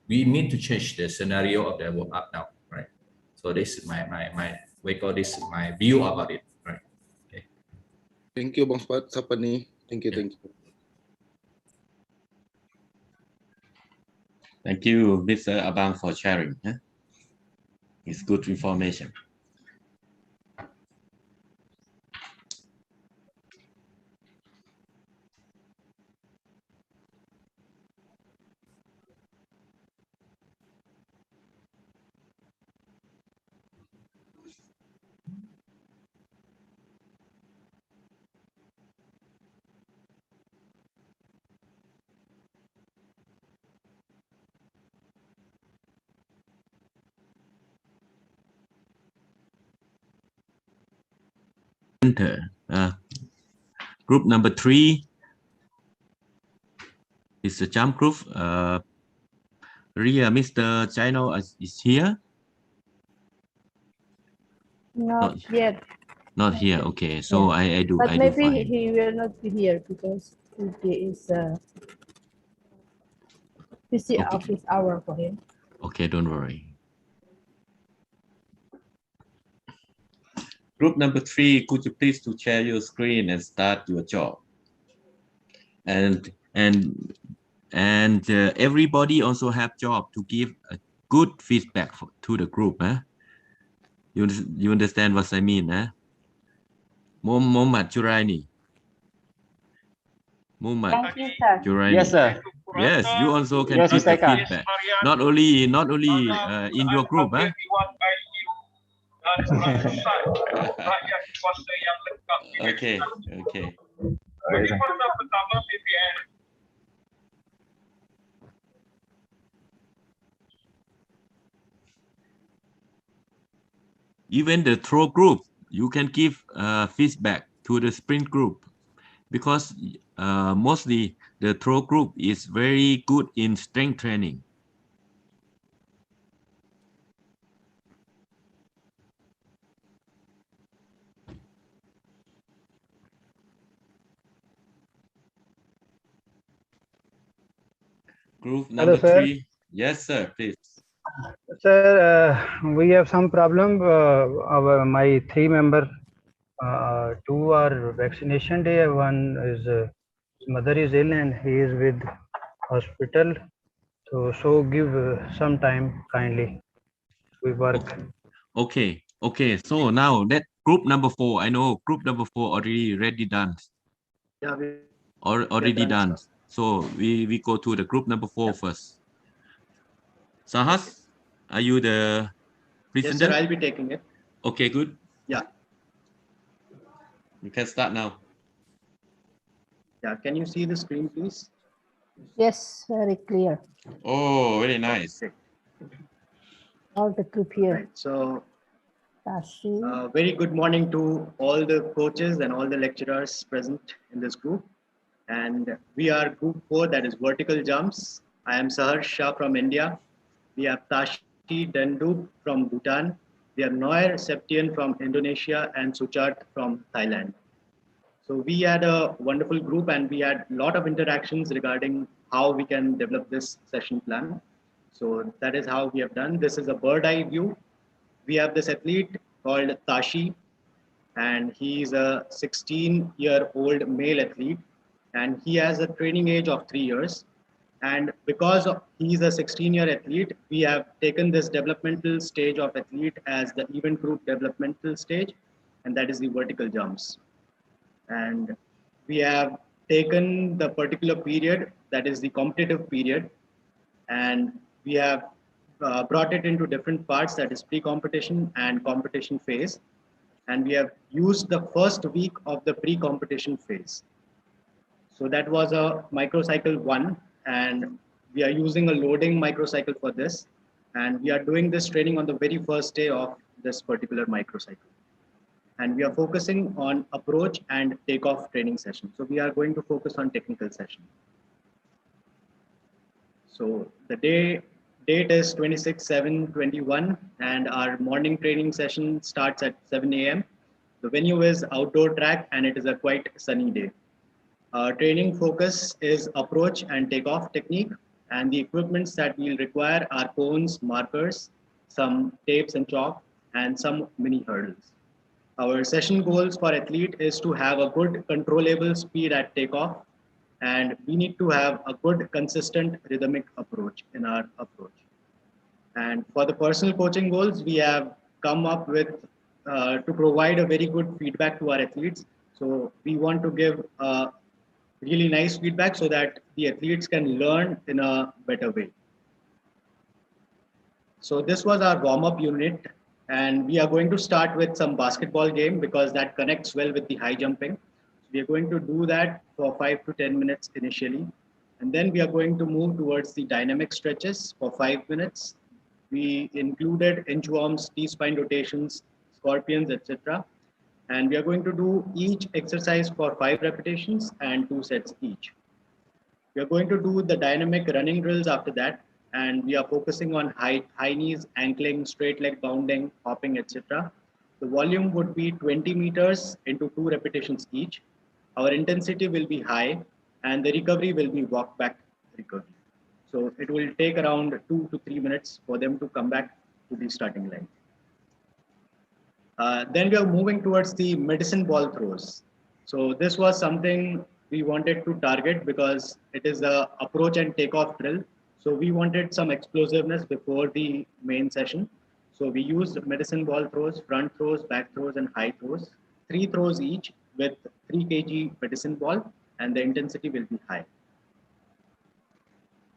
we need to change the scenario of the warm-up now, right? So this is my we call this my view about it, right? Okay. Thank you, Bang Sapani. Thank you, thank you. Thank you, Mr. Abang, for sharing. It's good information. Group number 3 is the jump group. Ria, Mr. Chino is here? Not yet. Not here. Okay, so Yeah. I do. But I do maybe fine. he will not be here because today is busy office hour for him. Okay, don't worry. Group number 3, could you please to share your screen and start your job? And everybody also have job to give a good feedback to the group. You understand what I mean? Mohammad Juraini. Mohammad Thank you, sir. Juraini. Yes, sir. Yes, you also can Yes, give Mr. the Eka. feedback. Not only in your group. Okay. Even the throw group, you can give feedback to the sprint group, because mostly the throw group is very good in strength training. Group number 3. Yes, sir, please. Sir, we have some problem. My 3 members, 2 are vaccination day. One is his mother is ill and he is with hospital. So give some time kindly. We work. Okay. So now that group number 4, I know group number 4 already done. Yeah, already done. So we go to the group number 4 first. Sahas, are you the presenter? Yes, sir, I'll be taking it. Okay, good. Yeah. You can start now. Yeah, can you see the screen, please? Yes, very clear. Oh, very nice. All the group here. Right, so Tashi. very good morning to all the coaches and all the lecturers present in this group. And we are group 4, that is vertical jumps. I am Sahar Shah from India. We have Tashi Dendub from Bhutan. We have Noir Septian from Indonesia and Suchat from Thailand. So we had a wonderful group and we had a lot of interactions regarding how we can develop this session plan. So that is how we have done. This is a bird eye view. We have this athlete called Tashi, and he is a 16-year-old male athlete, and he has a training age of 3 years. And because he's a 16-year athlete, we have taken this developmental stage of athlete as the event group developmental stage, and that is the vertical jumps. And we have taken the particular period, that is the competitive period, and we have brought it into different parts, that is pre-competition and competition phase. And we have used the first week of the pre-competition phase. So that was a microcycle 1, and we are using a loading microcycle for this. And we are doing this training on the very first day of this particular microcycle. And we are focusing on approach and takeoff training session. So we are going to focus on technical session. So the date is 26/7/21, and our morning training session starts at 7 a.m. The venue is outdoor track, and it is a quite sunny day. Our training focus is approach and takeoff technique, and the equipments that we'll require are cones, markers, some tapes and chalk, and some mini hurdles. Our session goals for athlete is to have a good controllable speed at takeoff, and we need to have a good consistent rhythmic approach in our approach. And for the personal coaching goals, we have come up with to provide a very good feedback to our athletes. So we want to give really nice feedback so that the athletes can learn in a better way. So this was our warm-up unit, and we are going to start with some basketball game because that connects well with the high jumping. We are going to do that for 5 to 10 minutes initially, and then we are going to move towards the dynamic stretches for 5 minutes. We included inchworms, T-spine rotations, scorpions, etc. And we are going to do each exercise for 5 repetitions and 2 sets each. We are going to do the dynamic running drills after that, and we are focusing on high knees, ankling, straight leg bounding, hopping, etc. The volume would be 20 meters into 2 repetitions each. Our intensity will be high, and the recovery will be walk back recovery. So it will take around 2 to 3 minutes for them to come back to the starting line. Then we are moving towards the medicine ball throws. So this was something we wanted to target because it is a approach and takeoff drill. So we wanted some explosiveness before the main session. So we used medicine ball throws, front throws, back throws, and high throws. 3 throws each with 3 kg medicine ball, and the intensity will be high.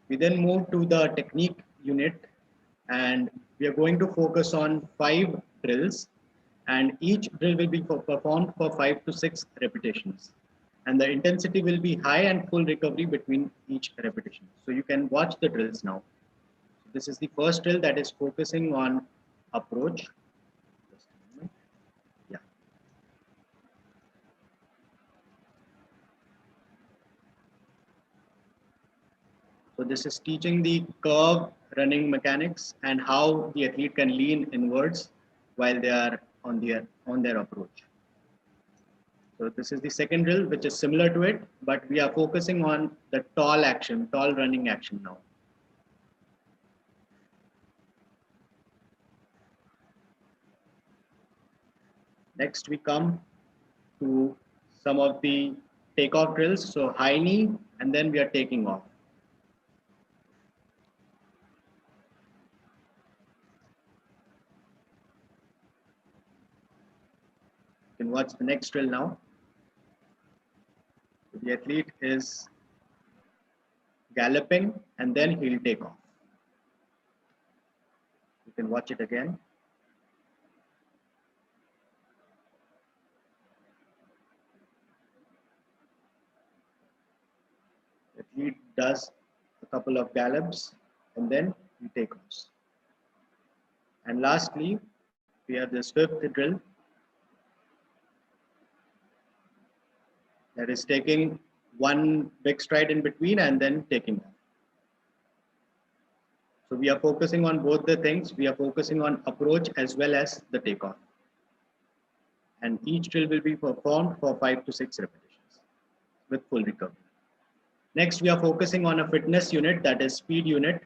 We then move to the technique unit, and we are going to focus on 5 drills, and each drill will be performed for 5 to 6 repetitions. And the intensity will be high and full recovery between each repetition. So you can watch the drills now. This is the first drill that is focusing on approach. Yeah. So this is teaching the curve running mechanics and how the athlete can lean inwards while they are on their approach. So this is the second drill, which is similar to it, but we are focusing on the tall action, tall running action now. Next, we come to some of the takeoff drills. So high knee, and then we are taking off. You can watch the next drill now. The athlete is galloping, and then he'll take off. You can watch it again. The athlete does a couple of gallops, and then he takes off. And lastly, we have this 5th drill, that is taking one big stride in between and then taking off. So we are focusing on both the things. We are focusing on approach as well as the takeoff. And each drill will be performed for 5 to 6 repetitions with full recovery. Next, we are focusing on a fitness unit, that is speed unit.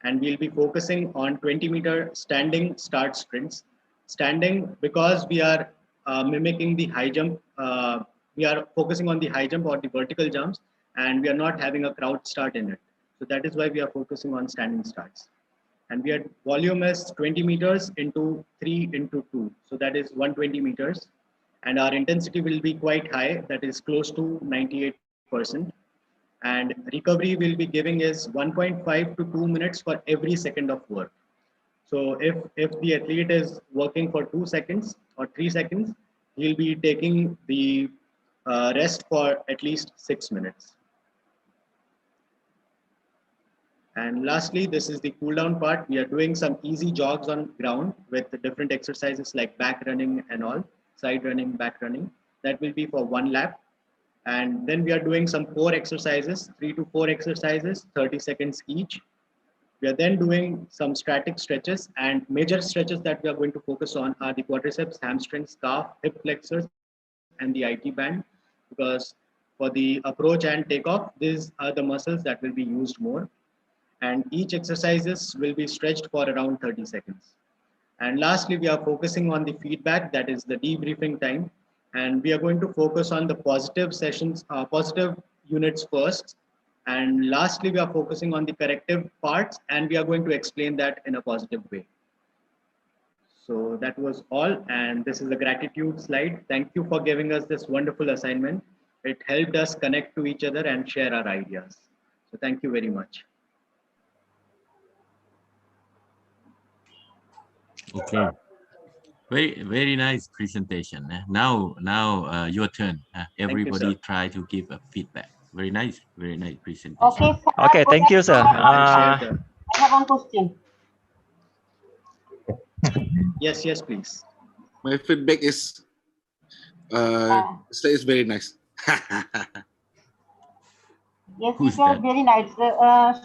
And we'll be focusing on 20-meter standing start sprints. Standing because we are mimicking the high jump. We are focusing on the high jump or the vertical jumps, and we are not having a crowd start in it. So that is why we are focusing on standing starts. And we are volume is 20 meters into 3 into 2. So that is 120 meters. And our intensity will be quite high, that is close to 98%. And recovery we'll be giving is 1.5 to 2 minutes for every second of work. So if the athlete is working for 2 seconds or 3 seconds, he'll be taking the rest for at least 6 minutes. And lastly, this is the cool down part. We are doing some easy jogs on ground with the different exercises like back running and all, side running, back running. That will be for 1 lap. And then we are doing some core exercises, 3 to 4 exercises, 30 seconds each. We are then doing some static stretches, and major stretches that we are going to focus on are the quadriceps, hamstrings, calf, hip flexors, and the IT band, because for the approach and takeoff, these are the muscles that will be used more. And each exercises will be stretched for around 30 seconds. And lastly, we are focusing on the feedback, that is the debriefing time. And we are going to focus on the positive sessions, positive units first. And lastly, we are focusing on the corrective parts, and we are going to explain that in a positive way. So that was all. And this is the gratitude slide. Thank you for giving us this wonderful assignment. It helped us connect to each other and share our ideas. So thank you very much. Okay. Very nice presentation. Now, your turn. Everybody try to give a feedback. Very nice presentation. Okay. Okay, thank you, sir. I have one question. Yes, please. My feedback is is very nice. Yes, it was very nice.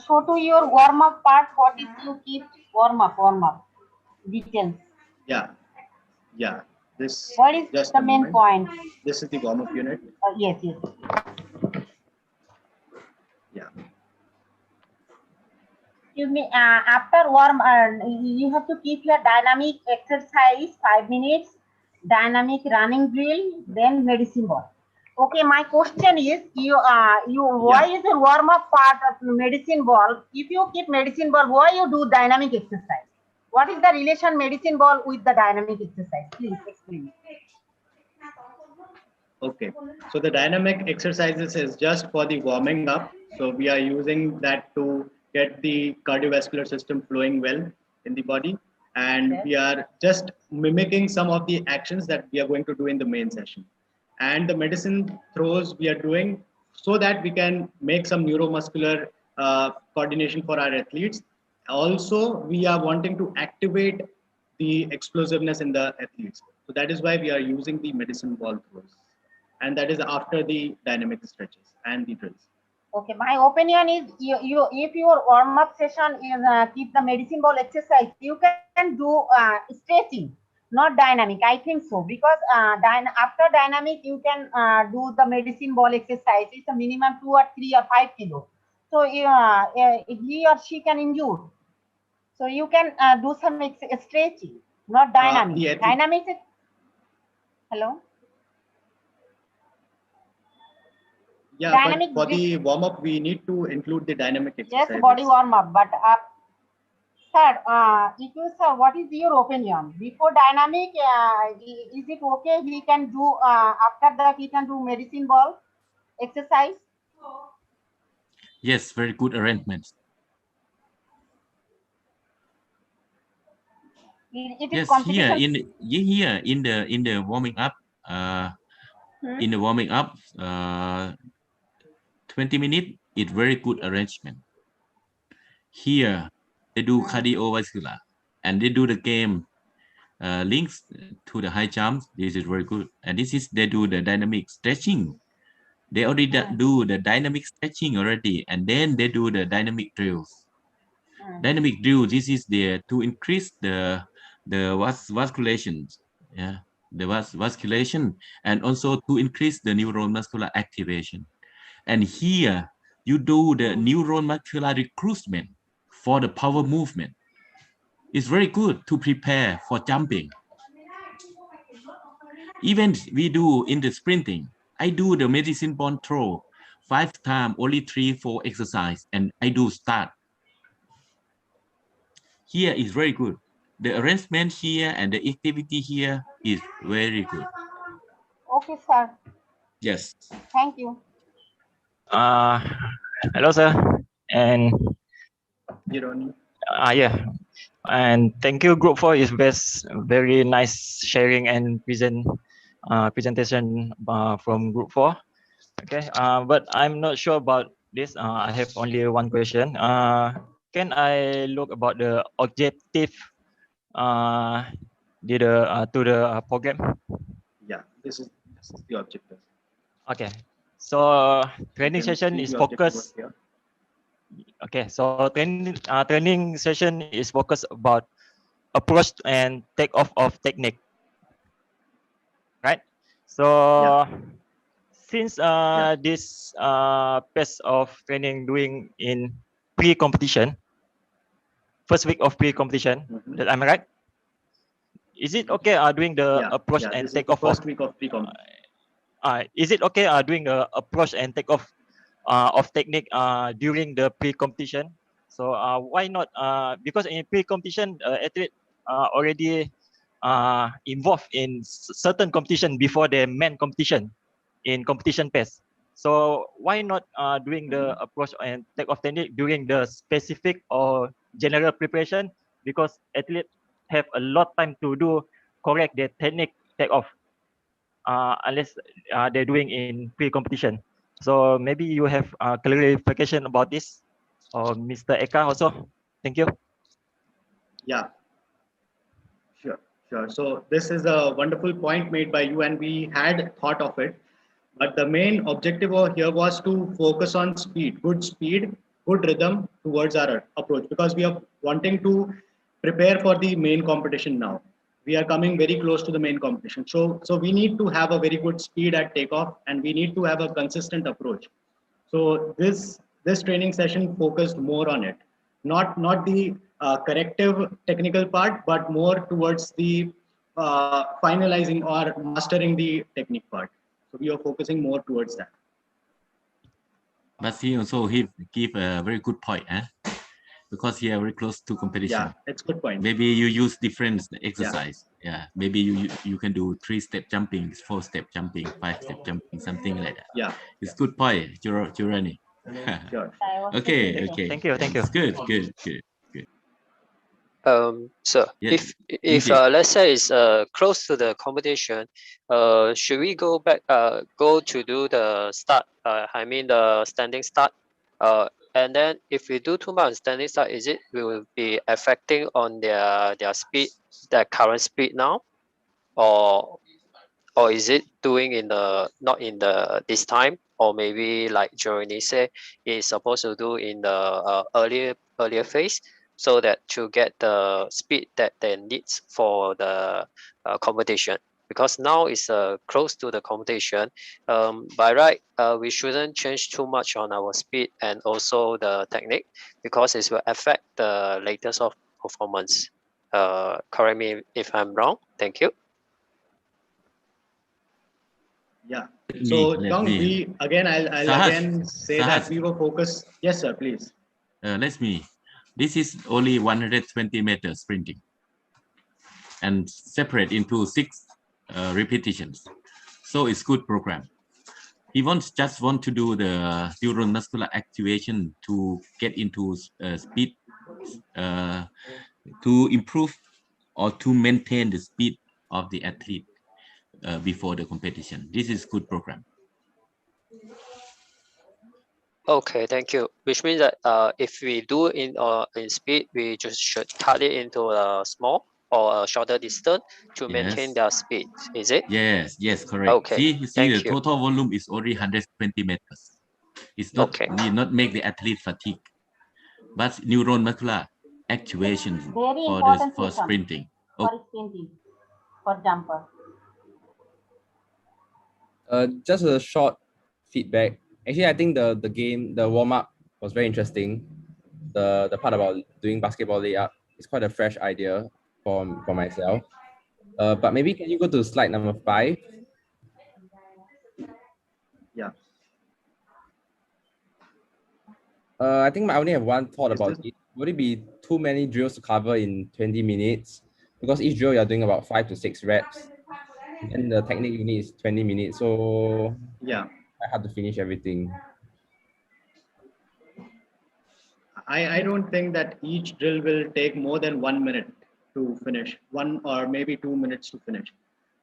So to your warm-up part, what is to keep warm-up details? Yeah. This. What is just the main point? This is the warm-up unit. Yes. Yeah. Excuse me. After warm, you have to keep your dynamic exercise 5 minutes, dynamic running drill, then medicine ball. Okay, my question is, why is the warm-up part of medicine ball? If you keep medicine ball, why you do dynamic exercise? What is the relation medicine ball with the dynamic exercise? Please explain. Okay, so the dynamic exercises is just for the warming up. So we are using that to get the cardiovascular system flowing well in the body. And we are just mimicking some of the actions that we are going to do in the main session. And the medicine throws we are doing so that we can make some neuromuscular coordination for our athletes. Also, we are wanting to activate the explosiveness in the athletes. So that is why we are using the medicine ball throws. And that is after the dynamic stretches and the drills. Okay, my opinion is if your warm-up session is keep the medicine ball exercise, you can do stretching, not dynamic. I think so, because after dynamic you can do the medicine ball exercise. It's a minimum 2 or 3 or 5 kilo. So if he or she can injure, so you can do some stretching, not dynamic. Dynamic is, hello. Yeah, dynamic, but for the warm-up, we need to include the dynamic exercises. Yes, body warm-up. But sir, what is your opinion? Before dynamic, is it okay? We can do after that. We can do medicine ball exercise. Yes, very good arrangements. Yes, here in the warming up, in the warming up, 20 minutes is very good arrangement. Here they do cardiovascular and they do the game links to the high jumps. This is very good. And this is they do the dynamic stretching. They already do the dynamic stretching already, and then they do the dynamic drills. Dynamic drill. This is there to increase the vasculation. Yeah, the vasculation, and also to increase the neuromuscular activation. And here you do the neuromuscular recruitment for the power movement. It's very good to prepare for jumping. Even we do in the sprinting, I do the medicine ball throw 5 times, only 3-4 exercise, and I do start. Here is very good. The arrangement here and the activity here is very good. Okay, sir. Yes. Thank you. Hello, sir. And yeah. And thank you, Group 4. Is very nice sharing and presentation from Group 4. Okay. But I'm not sure about this. I have only one question. Can I look about the objective to the program? Yeah, this is the objective. Okay. So training Okay, session see is the objective focused. here. Okay, so training session is focused about approach and takeoff of technique, right? So since this pace of training doing in pre-competition, first week of pre-competition, that am I right? Is it okay doing the approach and This is the takeoff first of? week of pre-com. Is it okay doing the approach and takeoff of technique during the pre-competition? So why not? Because in pre-competition, athlete already involved in certain competition before the main competition in competition pace. So why not doing the approach and takeoff technique during the specific or general preparation? Because athletes have a lot time to do correct their technique takeoff unless they're doing in pre-competition. So maybe you have clarification about this, or Mr. Eka also. Thank you. Yeah, sure. So this is a wonderful point made by you, and we had thought of it. But the main objective over here was to focus on speed, good rhythm towards our approach, because we are wanting to prepare for the main competition now. We are coming very close to the main competition. So we need to have a very good speed at takeoff, and we need to have a consistent approach. So this training session focused more on it, not the corrective technical part, but more towards the finalizing or mastering the technique part. So we are focusing more towards that. But he give a very good point, because he are very close to competition. Yeah, it's good point. Maybe you use different exercise. Yeah, maybe you can do 3-step jumping, 4-step jumping, 5-step jumping, something like that. Yeah, it's good point, Jurani. Sure. Okay. Thank you. It's good. So Yes, if Indeed. let's say it's close to the competition, should we go back go to do the start? I mean the standing start. And then if we do too much standing start, is it will be affecting on their speed, their current speed now, or is it doing in the not in the this time, or maybe like Jeremy say is supposed to do in the earlier phase, so that to get the speed that they needs for the competition, because now it's close to the competition. By right, we shouldn't change too much on our speed and also the technique, because it will affect the latest of performance. Correct me if I'm wrong. Thank you. Yeah. So Dong, we again, I'll Sahas, again say that Sahas. we were focused. Yes, sir. Please. This is only 120 meters sprinting, and separate into 6 repetitions. So it's good program. He just want to do the neuromuscular activation to get into speed, to improve or to maintain the speed of the athlete before the competition. This is good program. Okay, thank you. Which means that if we do in speed, we just should cut it into a small or a shorter distance to maintain their speed. Is it? Yes, correct. Okay, See thank the you. total volume is only 120 meters. It's not will not make the athlete fatigue, but neuromuscular activation for sprinting. For sprinting, for jumper. Just a short feedback. Actually, I think the warm up was very interesting. The part about doing basketball layup is quite a fresh idea for myself. But maybe can you go to slide number 5? Yeah. I think I only have one thought about it. Would it be too many drills to cover in 20 minutes? Because each drill you're doing about 5 to 6 reps. And the technique you need is 20 minutes. So yeah, I have to finish everything. I don't think that each drill will take more than 1 minute to finish, 1 or maybe 2 minutes to finish.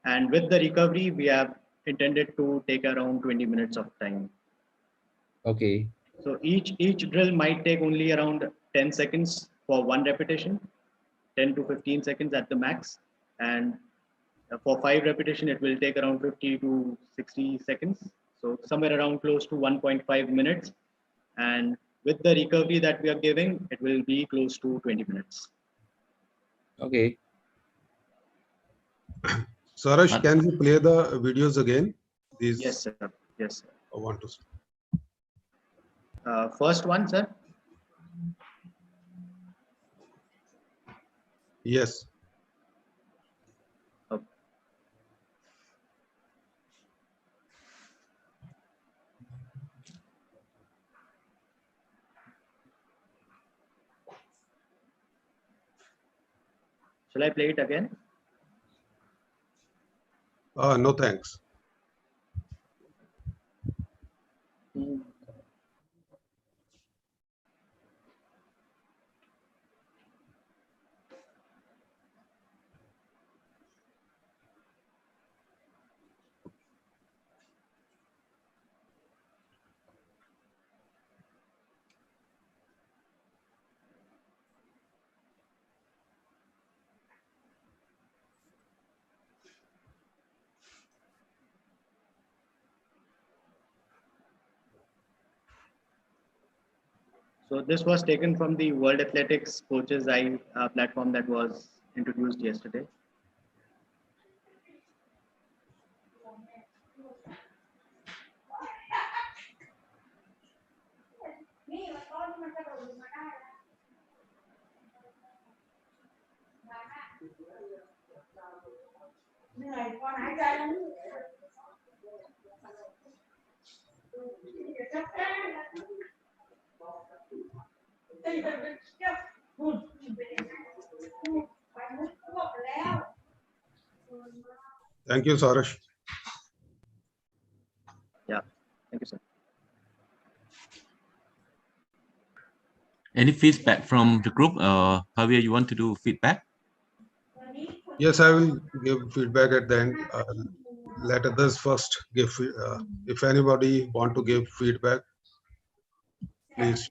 And with the recovery, we have intended to take around 20 minutes of time. Okay. So each drill might take only around 10 seconds for 1 repetition, 10 to 15 seconds at the max. And for 5 repetition, it will take around 50 to 60 seconds. So somewhere around close to 1.5 minutes. And with the recovery that we are giving, it will be close to 20 minutes. Okay. Sarash, can you play the videos again? These. Yes, sir. Yes, sir. I want to. First one, sir. Yes. Okay. Shall I play it again? No, thanks. So this was taken from the World Athletics Coaches Eye platform that was introduced yesterday. Thank you, Sarash. Yeah, thank you, sir. Any feedback from the group? Javier, you want to do feedback? Yes, I will give feedback at the end. Let others first give. If anybody want to give feedback, please.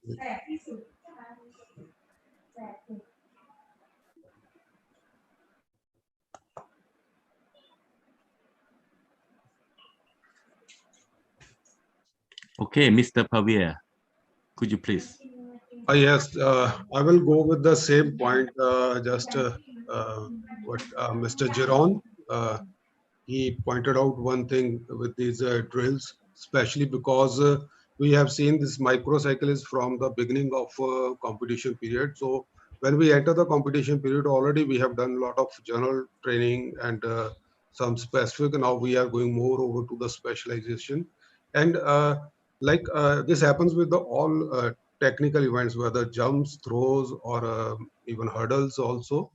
Okay, Mr. Javier, could you please? Yes, I will go with the same point. What Mr. Giron, he pointed out one thing with these drills, especially because we have seen this microcycle is from the beginning of competition period. So when we enter the competition period, already we have done a lot of general training and some specific. Now we are going more over to the specialization, and this happens with the all technical events, whether jumps, throws, or even hurdles also.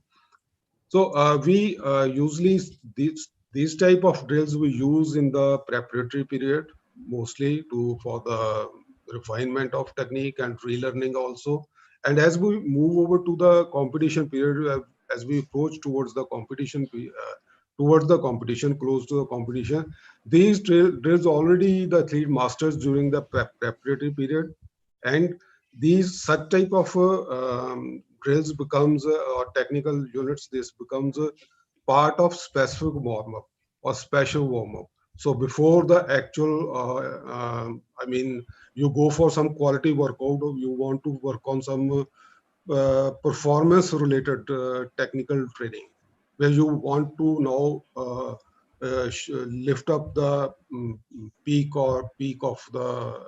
So we usually these type of drills we use in the preparatory period mostly for the refinement of technique and relearning also. And as we move over to the competition period, as we approach towards the competition, close to the competition, these drills already the athlete masters during the preparatory period, and these such type of drills becomes or technical units, this becomes a part of specific warm-up or special warm-up. So before the actual you go for some quality workout, or you want to work on some performance related technical training, where you want to now lift up the peak of the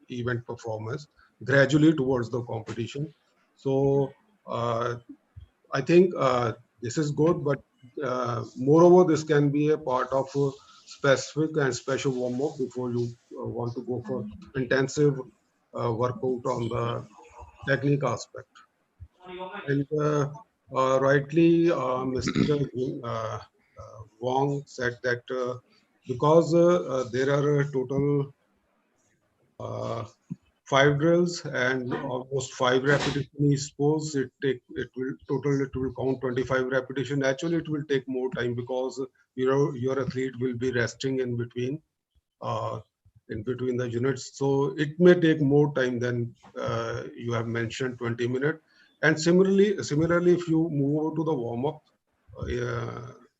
event performance gradually towards the competition. So I think this is good, but moreover, this can be a part of a specific and special warm-up before you want to go for intensive workout on the technique aspect. And rightly, Mr. Wong said that because there are a total 5 drills and almost 5 repetition, suppose it will count 25 repetition. Actually, it will take more time because your athlete will be resting in between the units. So it may take more time than you have mentioned, 20 minutes. And similarly, if you move over to the warm-up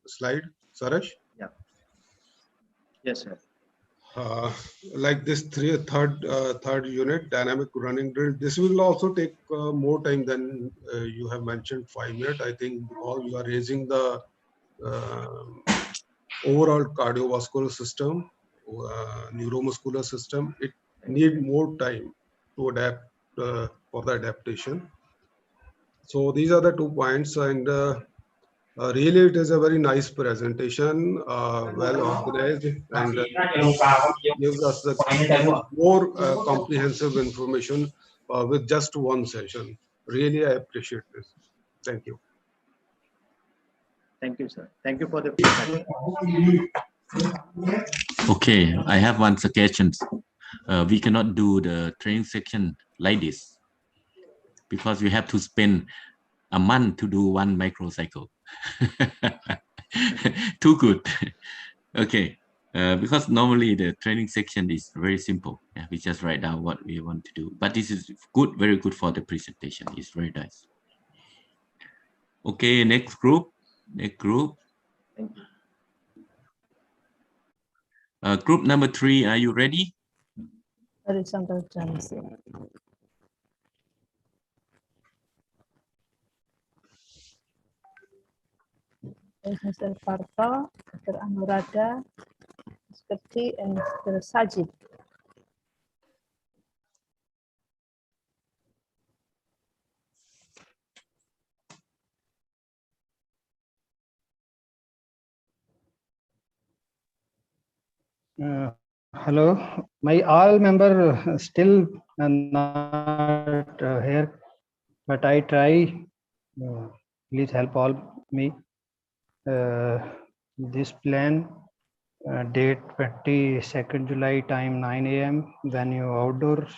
slide, Sarash. Yeah. Yes, sir. like this third unit, dynamic running drill. This will also take more time than you have mentioned, 5 minutes. I think because you are raising the overall cardiovascular system, neuromuscular system, it need more time to adapt for the adaptation. So these are the 2 points, and really it is a very nice presentation, well organized, and gives us the more comprehensive information with just one session. Really, I appreciate this. Thank you. Thank you, sir. Thank you for the feedback. Okay, I have one suggestion. We cannot do the training section like this because we have to spend a month to do 1 microcycle. Too good. Okay, because normally the training section is very simple. Yeah, we just write down what we want to do. But this is good, very good for the presentation. It's very nice. Okay, next group. Next group. Thank you. Group number 3, are you ready? Horizontal channels. Mr. Parto, Mr. Anuradha, Mr. T, and Mr. Sajid. Hello, my all member still not here, but I try. Please help all me. This plan date 22nd July, time 9 a.m. venue outdoors.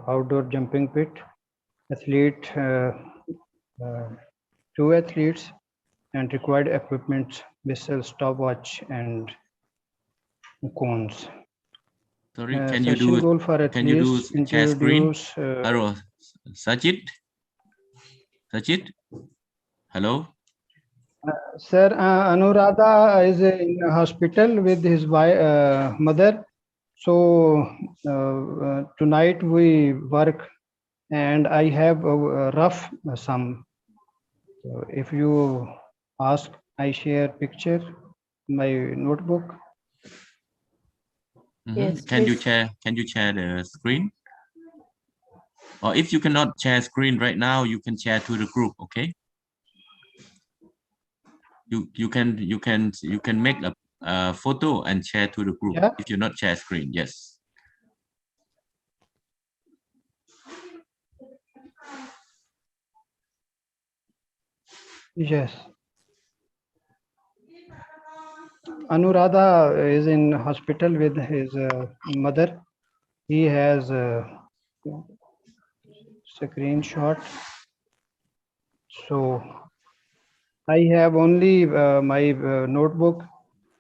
Outdoor jumping pit. Athlete, 2 athletes, and required equipment, whistle, stopwatch, and cones. Sorry, can you do goal for can you do share screen? Hello, Sajid? Sajid? Hello? Sir, Anuradha is in hospital with his mother. So tonight we work, and I have a rough sum. So if you ask, I share picture, my notebook. Yes, can you share the screen? Or if you cannot share screen right now, you can share to the group, okay? You can make a photo and share to the group. Yeah. If you not share screen, yes. Yes. Anuradha is in hospital with his mother. He has a screenshot. So I have only my notebook.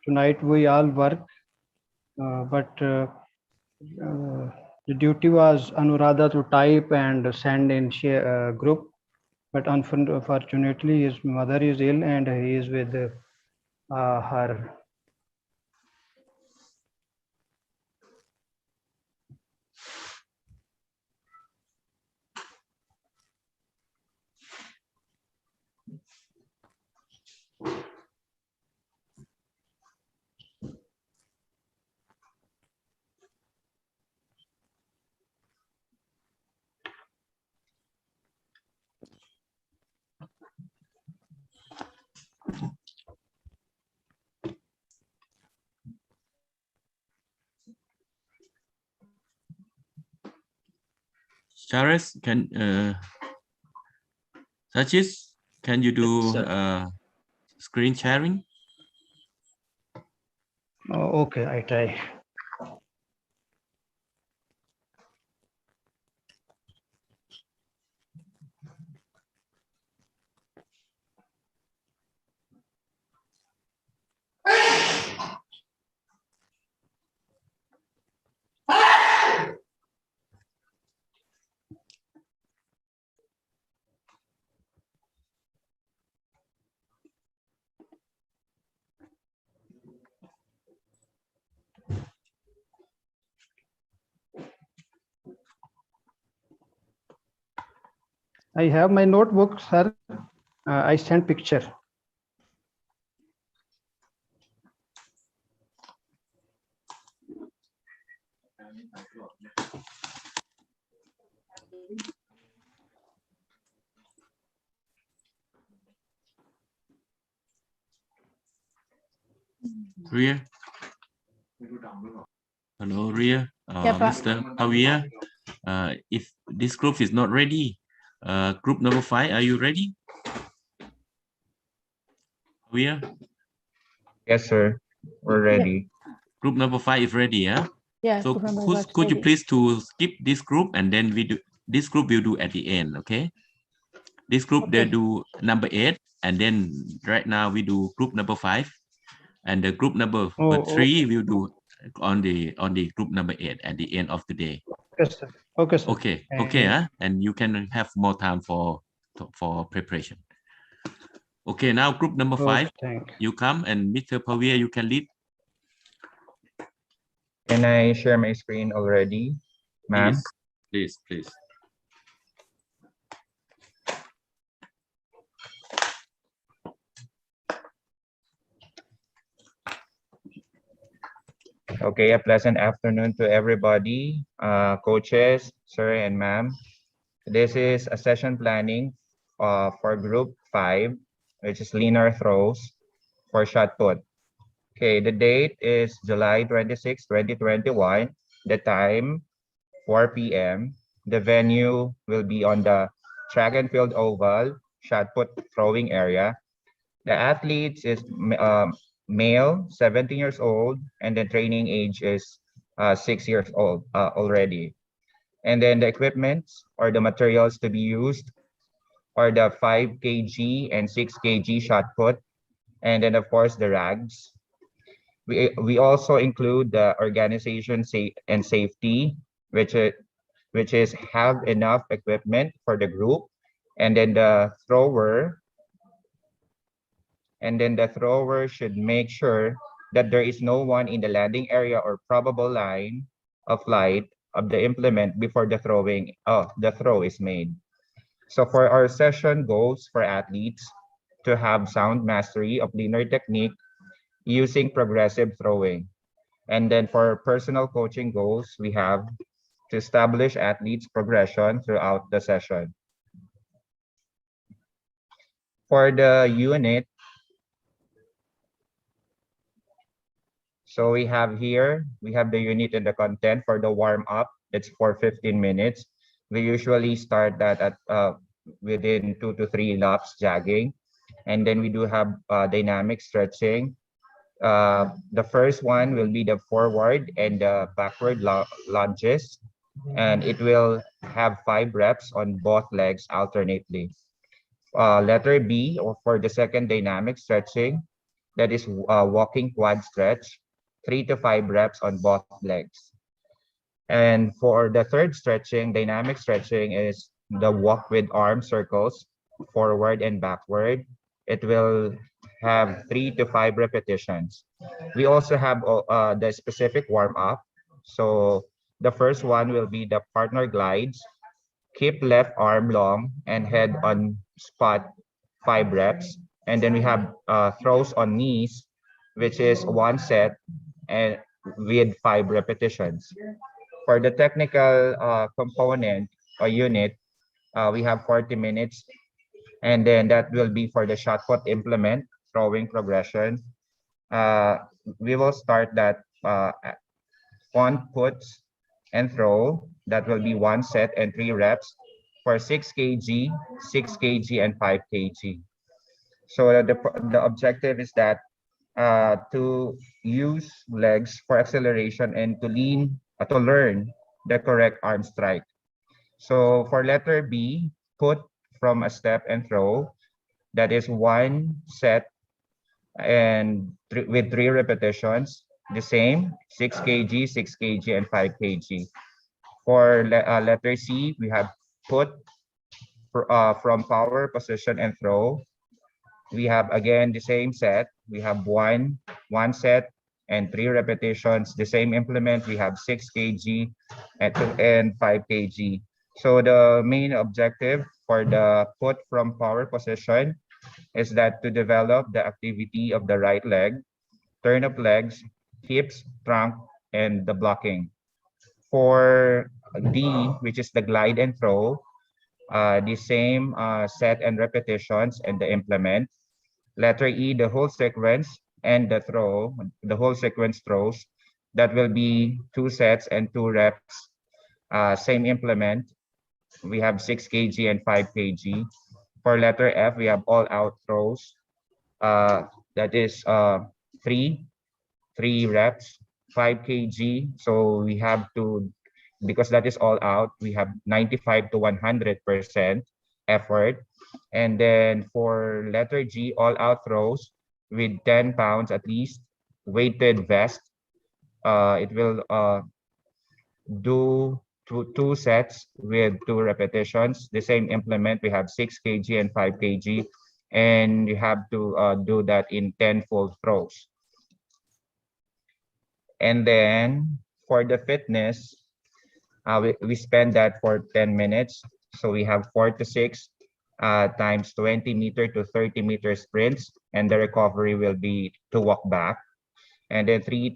Tonight we all work, but the duty was Anuradha to type and send in share group. But unfortunately, his mother is ill and he is with her. Charis, Sachis, can you do screen sharing? Oh, okay, I try. I have my notebook, sir. I sent picture. Ria? Hello, Ria. Yeah, Pak. Mr. Pavia, if this group is not ready, group number 5, are you ready? Pavia? Yes, sir. We're ready. Group number 5 is ready, yeah? Yeah. So group number could 5 you ready. please to skip this group and then we do this group will do at the end, okay? This group they Okay. do number 8 and then right now we do group number 5 and the group number 3 will do on the group number 8 at the end of the day. Okay, sir. Okay, sir. Okay, Thank okay, you. huh? And you can have more time for preparation. Okay, now group number 5, thank you come and Mr. Pavia, you can lead. Can I share my screen already, ma'am? Please, please. Okay, a pleasant afternoon to everybody, coaches, sir and ma'am. This is a session planning for group 5, which is linear throws for shot put. Okay, the date is July 26, 2021. The time, 4 p.m. The venue will be on the track and field oval shot put throwing area. The athletes is male, 17 years old, and the training age is 6 years old already. And then the equipment or the materials to be used are the 5 kg and 6 kg shot put, and then of course the rags. We also include the organization and safety, which is have enough equipment for the group, and then the thrower. And then the thrower should make sure that there is no one in the landing area or probable line of flight of the implement before the throw is made. So for our session goals for athletes to have sound mastery of linear technique using progressive throwing. And then for personal coaching goals, we have to establish athletes progression throughout the session. For the unit, so we have the unit and the content for the warm up. It's for 15 minutes. We usually start that at within 2 to 3 laps jogging. And then we do have dynamic stretching. The first one will be the forward and the backward lunges. And it will have 5 reps on both legs alternately. Letter B, or for the second dynamic stretching, that is walking quad stretch, 3 to 5 reps on both legs. And for the third stretching, dynamic stretching, is the walk with arm circles, forward and backward. It will have 3 to 5 repetitions. We also have the specific warm up. So the first one will be the partner glides. Keep left arm long and head on spot, 5 reps. And then we have throws on knees, which is 1 set and with 5 repetitions. For the technical component or unit, we have 40 minutes. And then that will be for the shot put implement, throwing progression. We will start that on puts and throw. That will be 1 set and 3 reps for 6 kg, 6 kg, and 5 kg. So the objective is that to use legs for acceleration and to learn the correct arm strike. So for letter B, put from a step and throw, that is 1 set and with 3 repetitions, the same, 6 kg, 6 kg, and 5 kg. For letter C, we have put from power position and throw. We have again the same set. We have one set and 3 repetitions. The same implement. We have 6 kg and 5 kg. So the main objective for the put from power position is that to develop the activity of the right leg, turn up legs, hips, trunk, and the blocking. For D, which is the glide and throw, the same set and repetitions and the implement. Letter E, the whole sequence and the throw, the whole sequence throws. That will be 2 sets and 2 reps. Same implement. We have 6 kg and 5 kg. For letter F, we have all out throws. That is 3 reps, 5 kg. So we have to, because that is all out, we have 95 to 100% effort. And then for letter G, all out throws with 10 pounds at least, weighted vest. It will do 2 sets with 2 repetitions. The same implement, we have 6 kg and 5 kg. And you have to do that in 10-fold throws. And then for the fitness, we spend that for 10 minutes. So we have 4 to 6 times 20 meter to 30 meter sprints, and the recovery will be to walk back. And then 3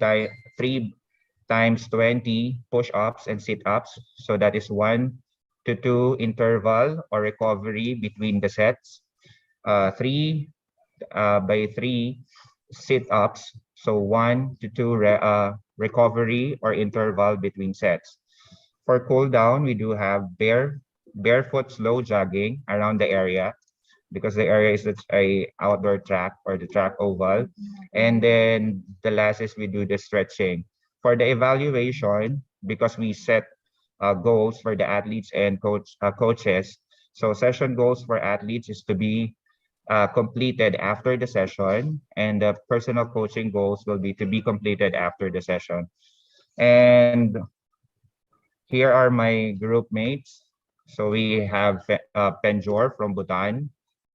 times 20 push-ups and sit-ups. So that is 1 to 2 interval or recovery between the sets. 3 by 3 sit-ups. So 1 to 2 recovery or interval between sets. For cool down, we do have barefoot slow jogging around the area, because the area is a outdoor track or the track oval. And then the last is we do the stretching. For the evaluation, because we set goals for the athletes and coaches. So session goals for athletes is to be completed after the session, and the personal coaching goals will be to be completed after the session. And here are my group mates. So we have Penjor from Bhutan,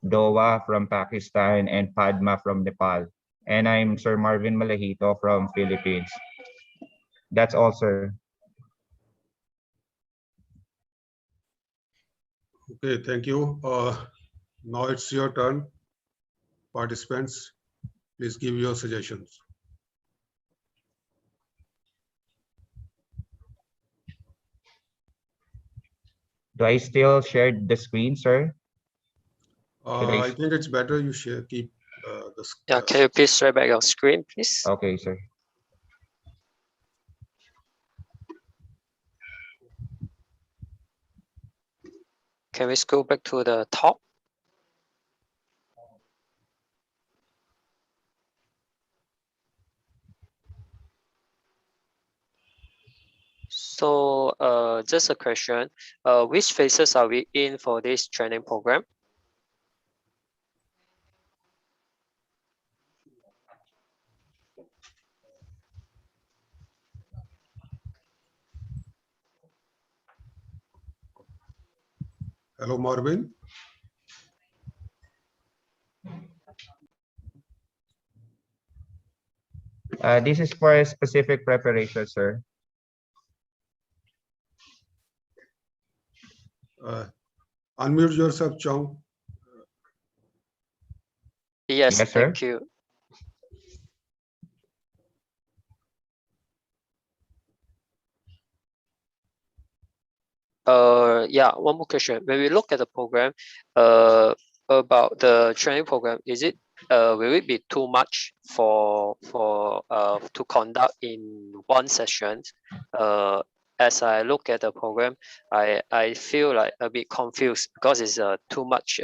Doa from Pakistan, and Padma from Nepal. And I'm Sir Marvin Malahito from Philippines. That's all, sir. Okay, thank you. Now it's your turn. Participants, please give your suggestions. Do I still share the screen, sir? I think it's better you keep the screen. Yeah, can you please share back your screen, please? Okay, sir. Can we scroll back to the top? So just a question, which phases are we in for this training program? Hello, Marvin. This is for a specific preparation, sir. Unmute yourself, Chong. Yes, Yes, sir. thank you. Yeah, one more question. When we look at the program, about the training program, is it will it be too much for to conduct in one session? As I look at the program, I feel like a bit confused because it's too much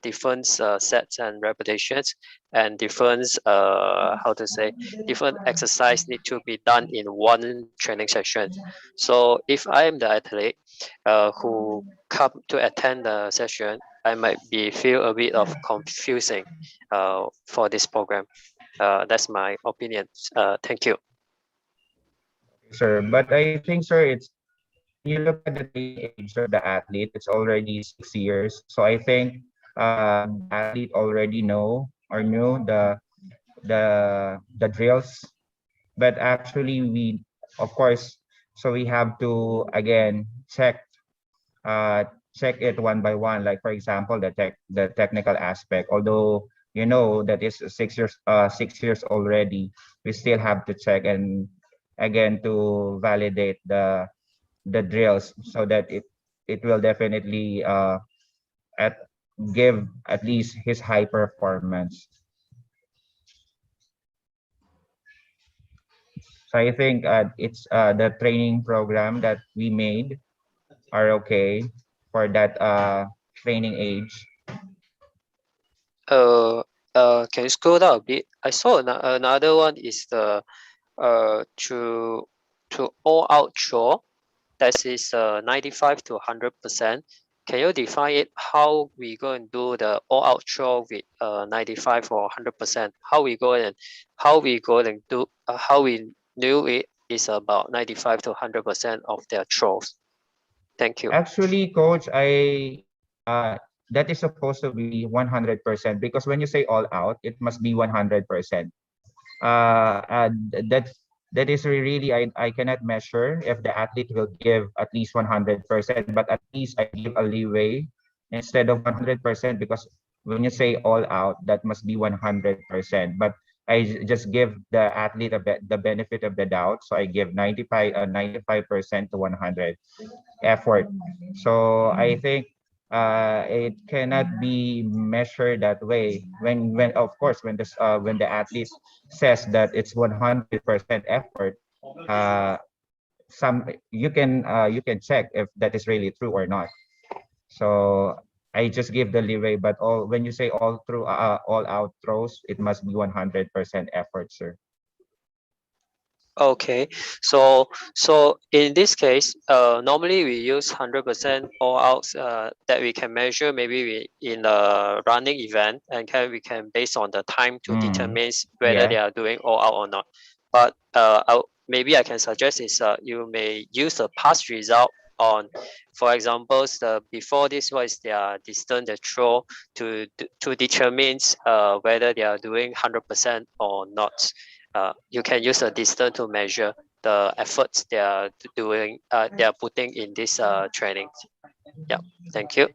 different sets and repetitions, and different how to say, different exercise need to be done in one training session. So if I am the athlete who come to attend the session, I might feel a bit of confusing for this program. That's my opinion. Thank you. Sir, but I think, sir, it's, you look at the age of the athlete, it's already 6 years. So I think the athlete already knew the drills. But actually we, of course, so we have to again check check it one by one. Like for example, the technical aspect. Although you know that is 6 years already, we still have to check and again to validate the drills so that it will definitely give at least his high performance. So I think it's the training program that we made are okay for that training age. Can you scroll down a bit? I saw another one is the to all out throw. That is 95 to 100%. Can you define it? How we go and do the all out throw with 95 or 100%? How we go and do? How we knew it is about 95 to 100% of their throws. Thank you. Actually, coach, that is supposed to be 100% because when you say all out, it must be 100%. That is really I cannot measure if the athlete will give at least 100%, but at least I give a leeway instead of 100% because when you say all out, that must be 100%. But I just give the athlete the benefit of the doubt, so I give 95% to 100 effort. So I think it cannot be measured that way when of course when the athlete says that it's 100% effort, you can check if that is really true or not. So I just give the leeway, but when you say all out throws, it must be 100% effort, sir. Okay, so in this case, normally we use 100% all outs that we can measure maybe in a running event, and we can based on the time to determine whether they are doing all out or not. But maybe I can suggest is you may use a past result on, for example, before this was their distance they throw to determine whether they are doing 100% or not. You can use a distance to measure the efforts they are doing, they are putting in this training. Yeah, thank you.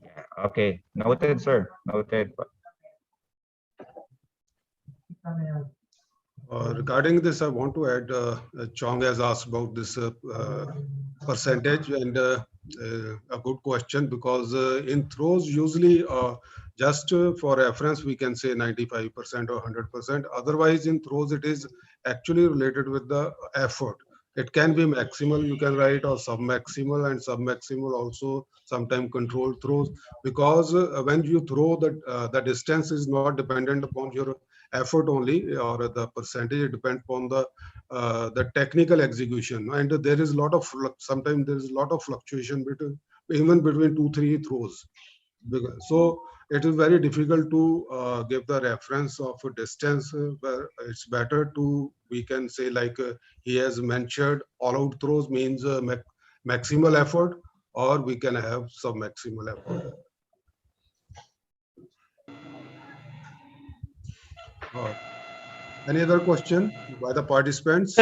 Okay, noted, sir. Noted. Regarding this, I want to add, Chong has asked about this percentage, and a good question because in throws usually just for reference we can say 95% or 100%. Otherwise in throws it is actually related with the effort. It can be maximal, you can write, or sub-maximal, and sub-maximal also sometimes controlled throws, because when you throw the distance is not dependent upon your effort only or the percentage. It depends upon the technical execution, and there is a lot of sometimes there is a lot of fluctuation between 2-3 throws. So it is very difficult to give the reference of a distance, where it's better to, we can say like he has mentioned, all out throws means maximal effort, or we can have some maximal effort. Any other question by the participants?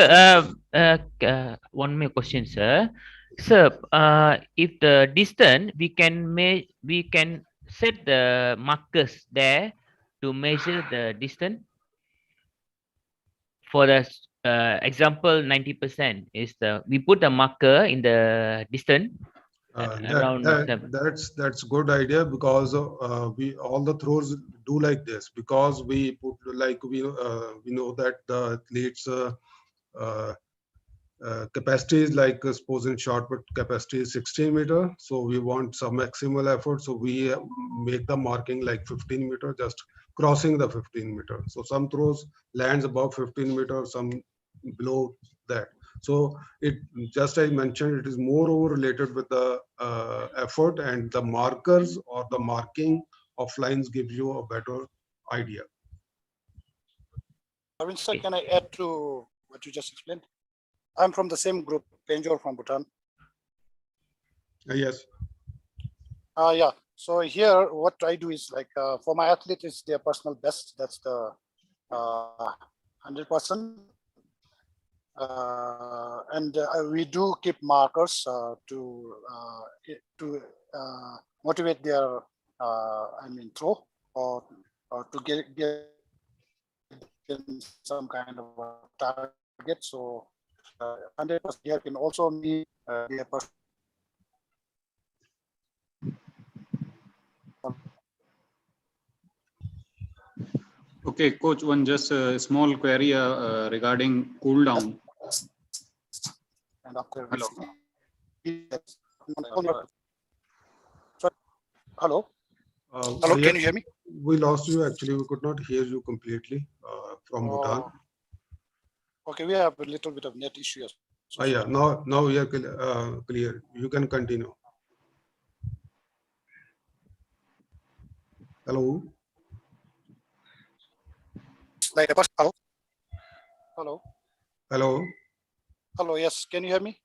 One more question, sir. Sir, if the distance we can set the markers there to measure the distance. For the example, 90% is we put the marker in the distance. That's good idea, because we all the throws do like this, because we put like we know that the athletes capacity is like suppose in short put capacity is 16 meter, so we want some maximal effort, so we make the marking like 15 meter, just crossing the 15 meter. So some throws lands above 15 meter, some below that. So it, just I mentioned, it is more related with the effort, and the markers or the marking of lines give you a better idea. Arvind sir, can I add to what you just explained? I'm from the same group, Penjor from Bhutan. Yes. Yeah. So here, what I do is like for my athlete is their personal best. That's the 100%. And we do keep markers to motivate their throw or to get some kind of a target. So 100% here can also mean their person. Okay, coach, one just small query regarding cool down. And after Hello. Hello. Hello, Can you hear me? We lost you actually. We could not hear you completely from Bhutan. Okay, we have a little bit of net issues. Yeah, now we are clear. You can continue. Hello. Like a person. Hello. Hello. Hello. Hello. Yes. Can you hear me?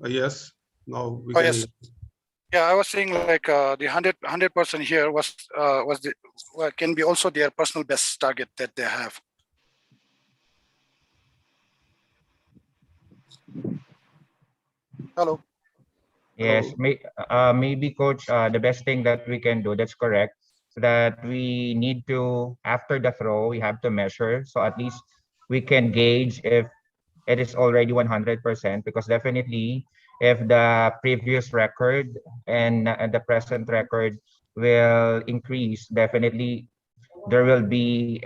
Yes. Now we Oh, can yes. hear. Yeah, I was saying like the 100% here can be also their personal best target that they have. Hello. Yes, maybe coach, the best thing that we can do, that's correct, that we need to, after the throw, we have to measure. So at least we can gauge if it is already 100%, because definitely if the previous record and the present record will increase, definitely there will be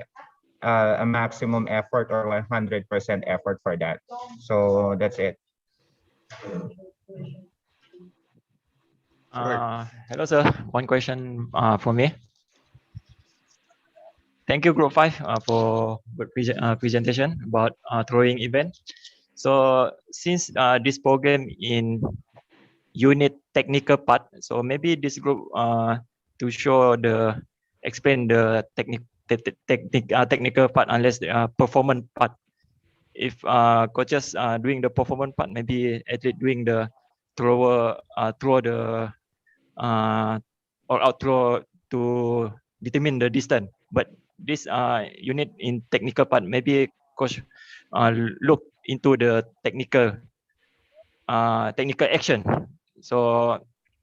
a maximum effort or 100% effort for that. So that's it. Hello, sir. One question for me. Thank you, Group 5, for presentation about throwing event. So since this program in unit technical part, so maybe this group to show explain the technical part unless the performance part. If coaches doing the performance part, maybe athlete doing the throw the or out throw to determine the distance. But this unit in technical part, maybe coach look into the technical action, so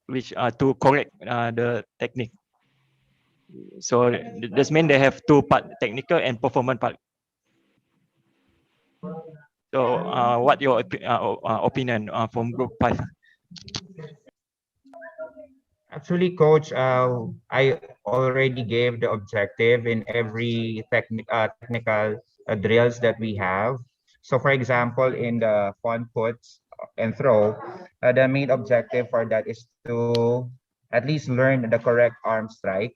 which to correct the technique. So this means they have two part, technical and performance part. So what your opinion from Group 5? Actually, coach, I already gave the objective in every technical drills that we have. So for example, in the front puts and throw, the main objective for that is to at least learn the correct arm strike.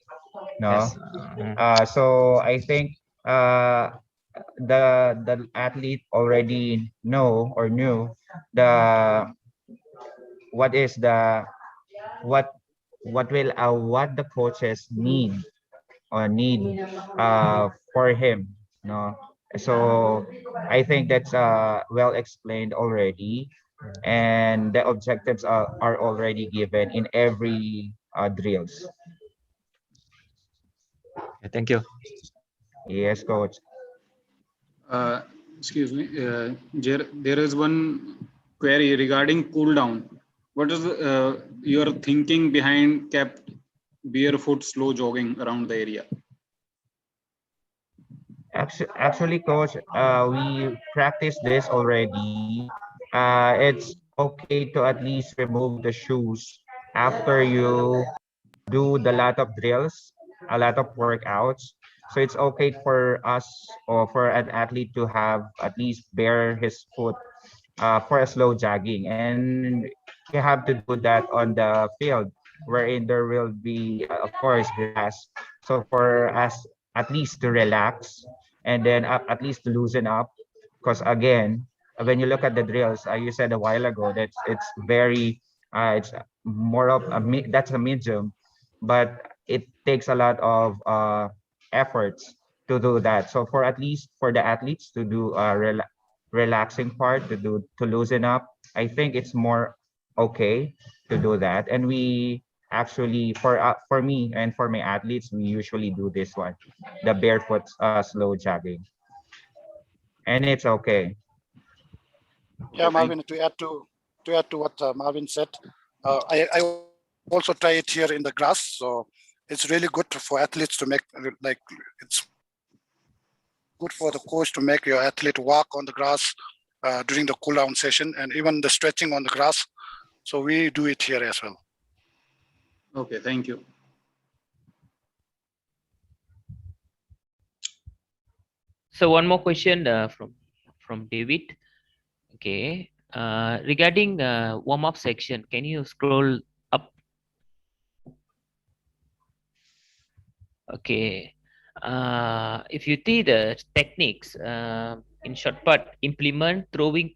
No. Yes. So I think the athlete already know or knew what the coaches need for him. No. So I think that's well explained already, and the objectives are already given in every drills. Thank you. Yes, coach. Excuse me. There is one query regarding cool down. What is your thinking behind kept barefoot slow jogging around the area? Actually, coach, we practiced this already. It's okay to at least remove the shoes after you do the lot of drills, a lot of workouts. So it's okay for us or for an athlete to have at least bare his foot for a slow jogging. And you have to do that on the field wherein there will be, of course, grass. So for us at least to relax and then at least to loosen up. Because again, when you look at the drills, you said a while ago that it's very, it's more of that's a medium, but it takes a lot of efforts to do that. So for at least for the athletes to do relaxing part, to loosen up, I think it's more okay to do that. And we actually, for me and for my athletes, we usually do this one, the barefoot slow jogging, and it's okay. Yeah, Marvin, to add to what Marvin said, I also try it here in the grass. So it's really good for athletes to make, like, it's good for the coach to make your athlete walk on the grass during the cool down session, and even the stretching on the grass. So we do it here as well. Okay, thank you. So one more question from David. Okay, regarding warm up section, can you scroll up? Okay, if you see the techniques in short part, implement throwing,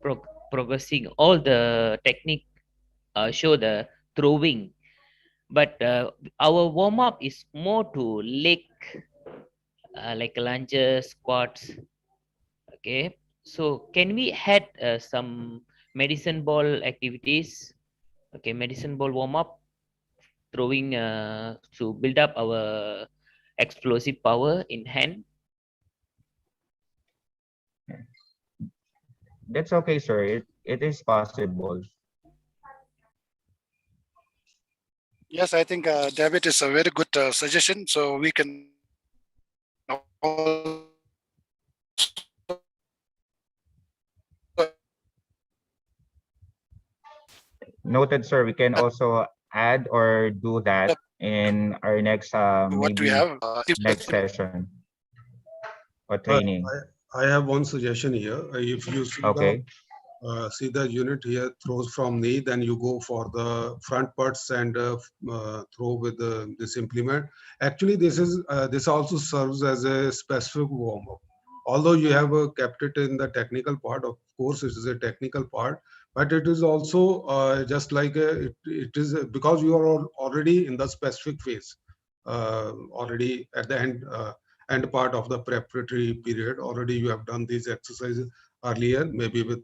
progressing, all the technique show the throwing, but our warm up is more to leg, like lunges, squats. Okay, so can we add some medicine ball activities? Okay, medicine ball warm up, throwing to build up our explosive power in hand. That's okay, sir. It is possible. Yes, I think David is a very good suggestion. So we can Noted, sir. We can also add or do that in our next what we have next session or training. I have one suggestion here. If you see see the unit here throws from knee, then you go for the front parts and throw with this implement. Actually, this also serves as a specific warm up. Although you have kept it in the technical part, of course, it is a technical part, but it is also just like it is because you are already in the specific phase, already at the end part of the preparatory period. Already you have done these exercises earlier, maybe with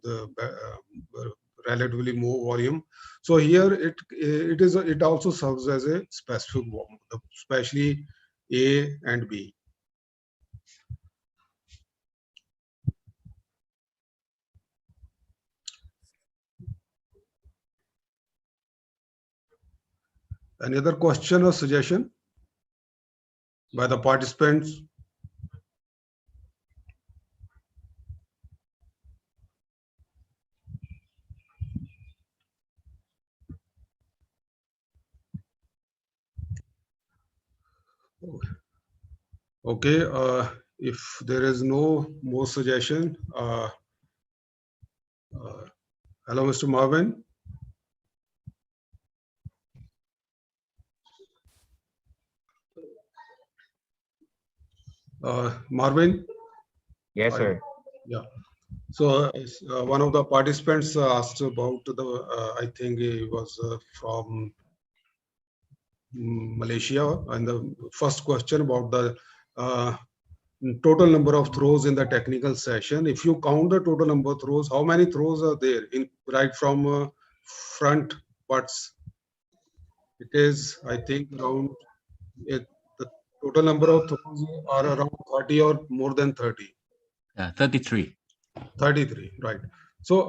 relatively more volume. So here it also serves as a specific warm up, especially A and B. Any other question or suggestion by the participants? Okay, if there is no more suggestion, hello, Mr. Marvin. Marvin? Yes, sir. Yeah. So one of the participants asked about I think he was from Malaysia, and the first question about the total number of throws in the technical session. If you count the total number of throws, how many throws are there in right from front parts? It is, I think, around the total number of throws are around 30 or more than 30. 33. 33, right. So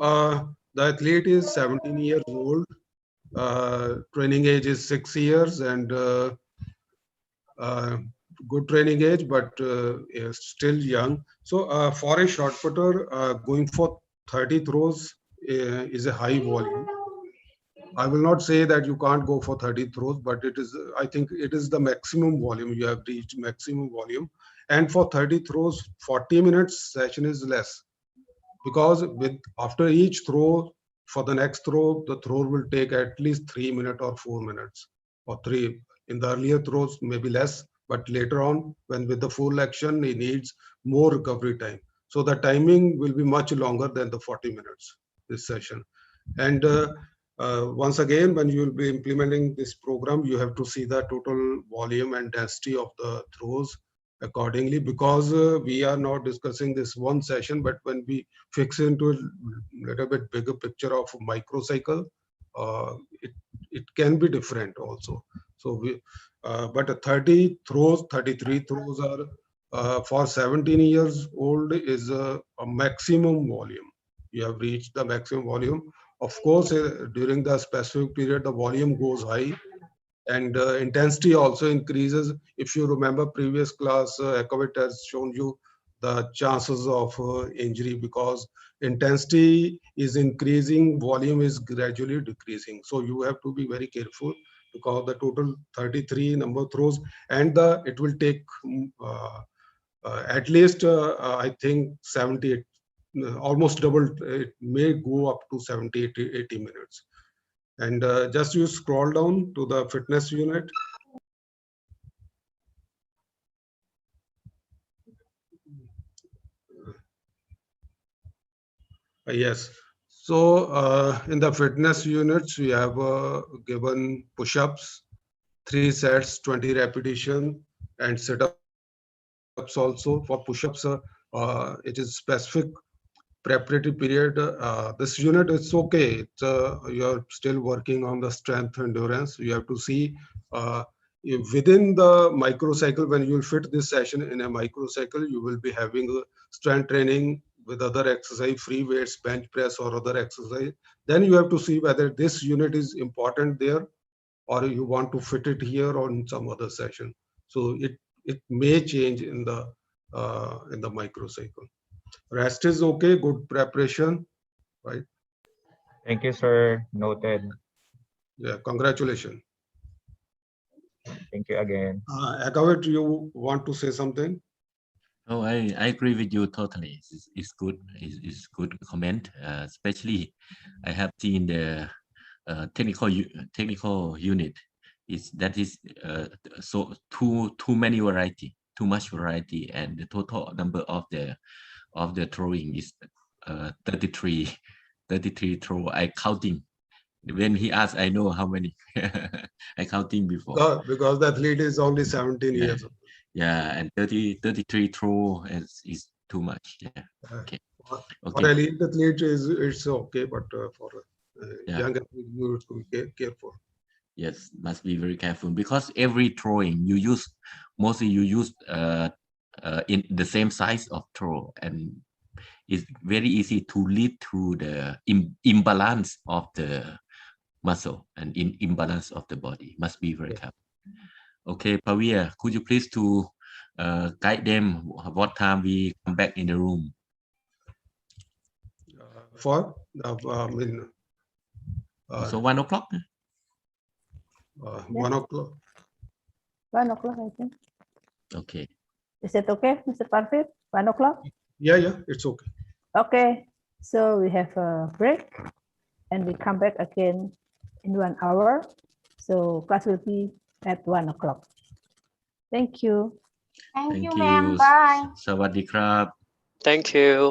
the athlete is 17 years old. Training age is 6 years, and good training age, but still young. So for a shot putter, going for 30 throws is a high volume. I will not say that you can't go for 30 throws, but it is, I think it is the maximum volume. You have reached maximum volume. And for 30 throws, 40 minutes session is less, because after each throw, for the next throw, the thrower will take at least 3 minutes or 4 minutes, or 3. In the earlier throws, maybe less, but later on, when with the full action, he needs more recovery time. So the timing will be much longer than the 40 minutes, this session. And once again, when you will be implementing this program, you have to see the total volume and density of the throws accordingly, because we are not discussing this one session, but when we fix into a little bit bigger picture of microcycle, it can be different also. So but 30 throws, 33 throws are for 17 years old is a maximum volume. You have reached the maximum volume. Of course, during the specific period, the volume goes high, and intensity also increases. If you remember previous class, Ekavit has shown you the chances of injury because intensity is increasing, volume is gradually decreasing. So you have to be very careful because the total 33 number throws and it will take at least I think 78, almost double. It may go up to 70, 80 minutes. And just you scroll down to the fitness unit. Yes. So in the fitness units, we have given push-ups, 3 sets, 20 repetition, and sit-ups also. For push-ups, it is specific preparatory period. This unit is okay. It's, you're still working on the strength endurance. You have to see within the microcycle, when you'll fit this session in a microcycle, you will be having strength training with other exercise, free weights, bench press, or other exercise. Then you have to see whether this unit is important there, or you want to fit it here or in some other session. So it may change in the microcycle. Rest is okay, good preparation, right? Thank you, sir. Noted. Yeah, congratulations. Thank you again. Ekavit, you want to say something? Oh, I agree with you totally. It's good. It's good comment. Especially, I have seen the technical unit. That is so too many variety, too much variety, and the total number of the throwing is 33 throw. I counting. When he asked, I know how many. I counting before. Because the athlete is only 17 years old. Yeah, and 33 throw is too much. Yeah. Okay. For elite athlete, it's okay, but for young athlete, you have to be careful. Yes, must be very careful because every throwing you use in the same size of throw, and it's very easy to lead to the imbalance of the muscle and imbalance of the body. Must be very careful. Okay, Pavia, could you please to guide them what time we come back in the room? For so 1 o'clock. 1 o'clock. 1 o'clock, I think. Okay. Is it okay, Mr. Parfit? 1 o'clock? Yeah, it's okay. Okay, so we have a break and we come back again in 1 hour. So class will be at 1 o'clock. Thank you. Thank you, ma'am. Bye. สวัสดีครับ Thank you.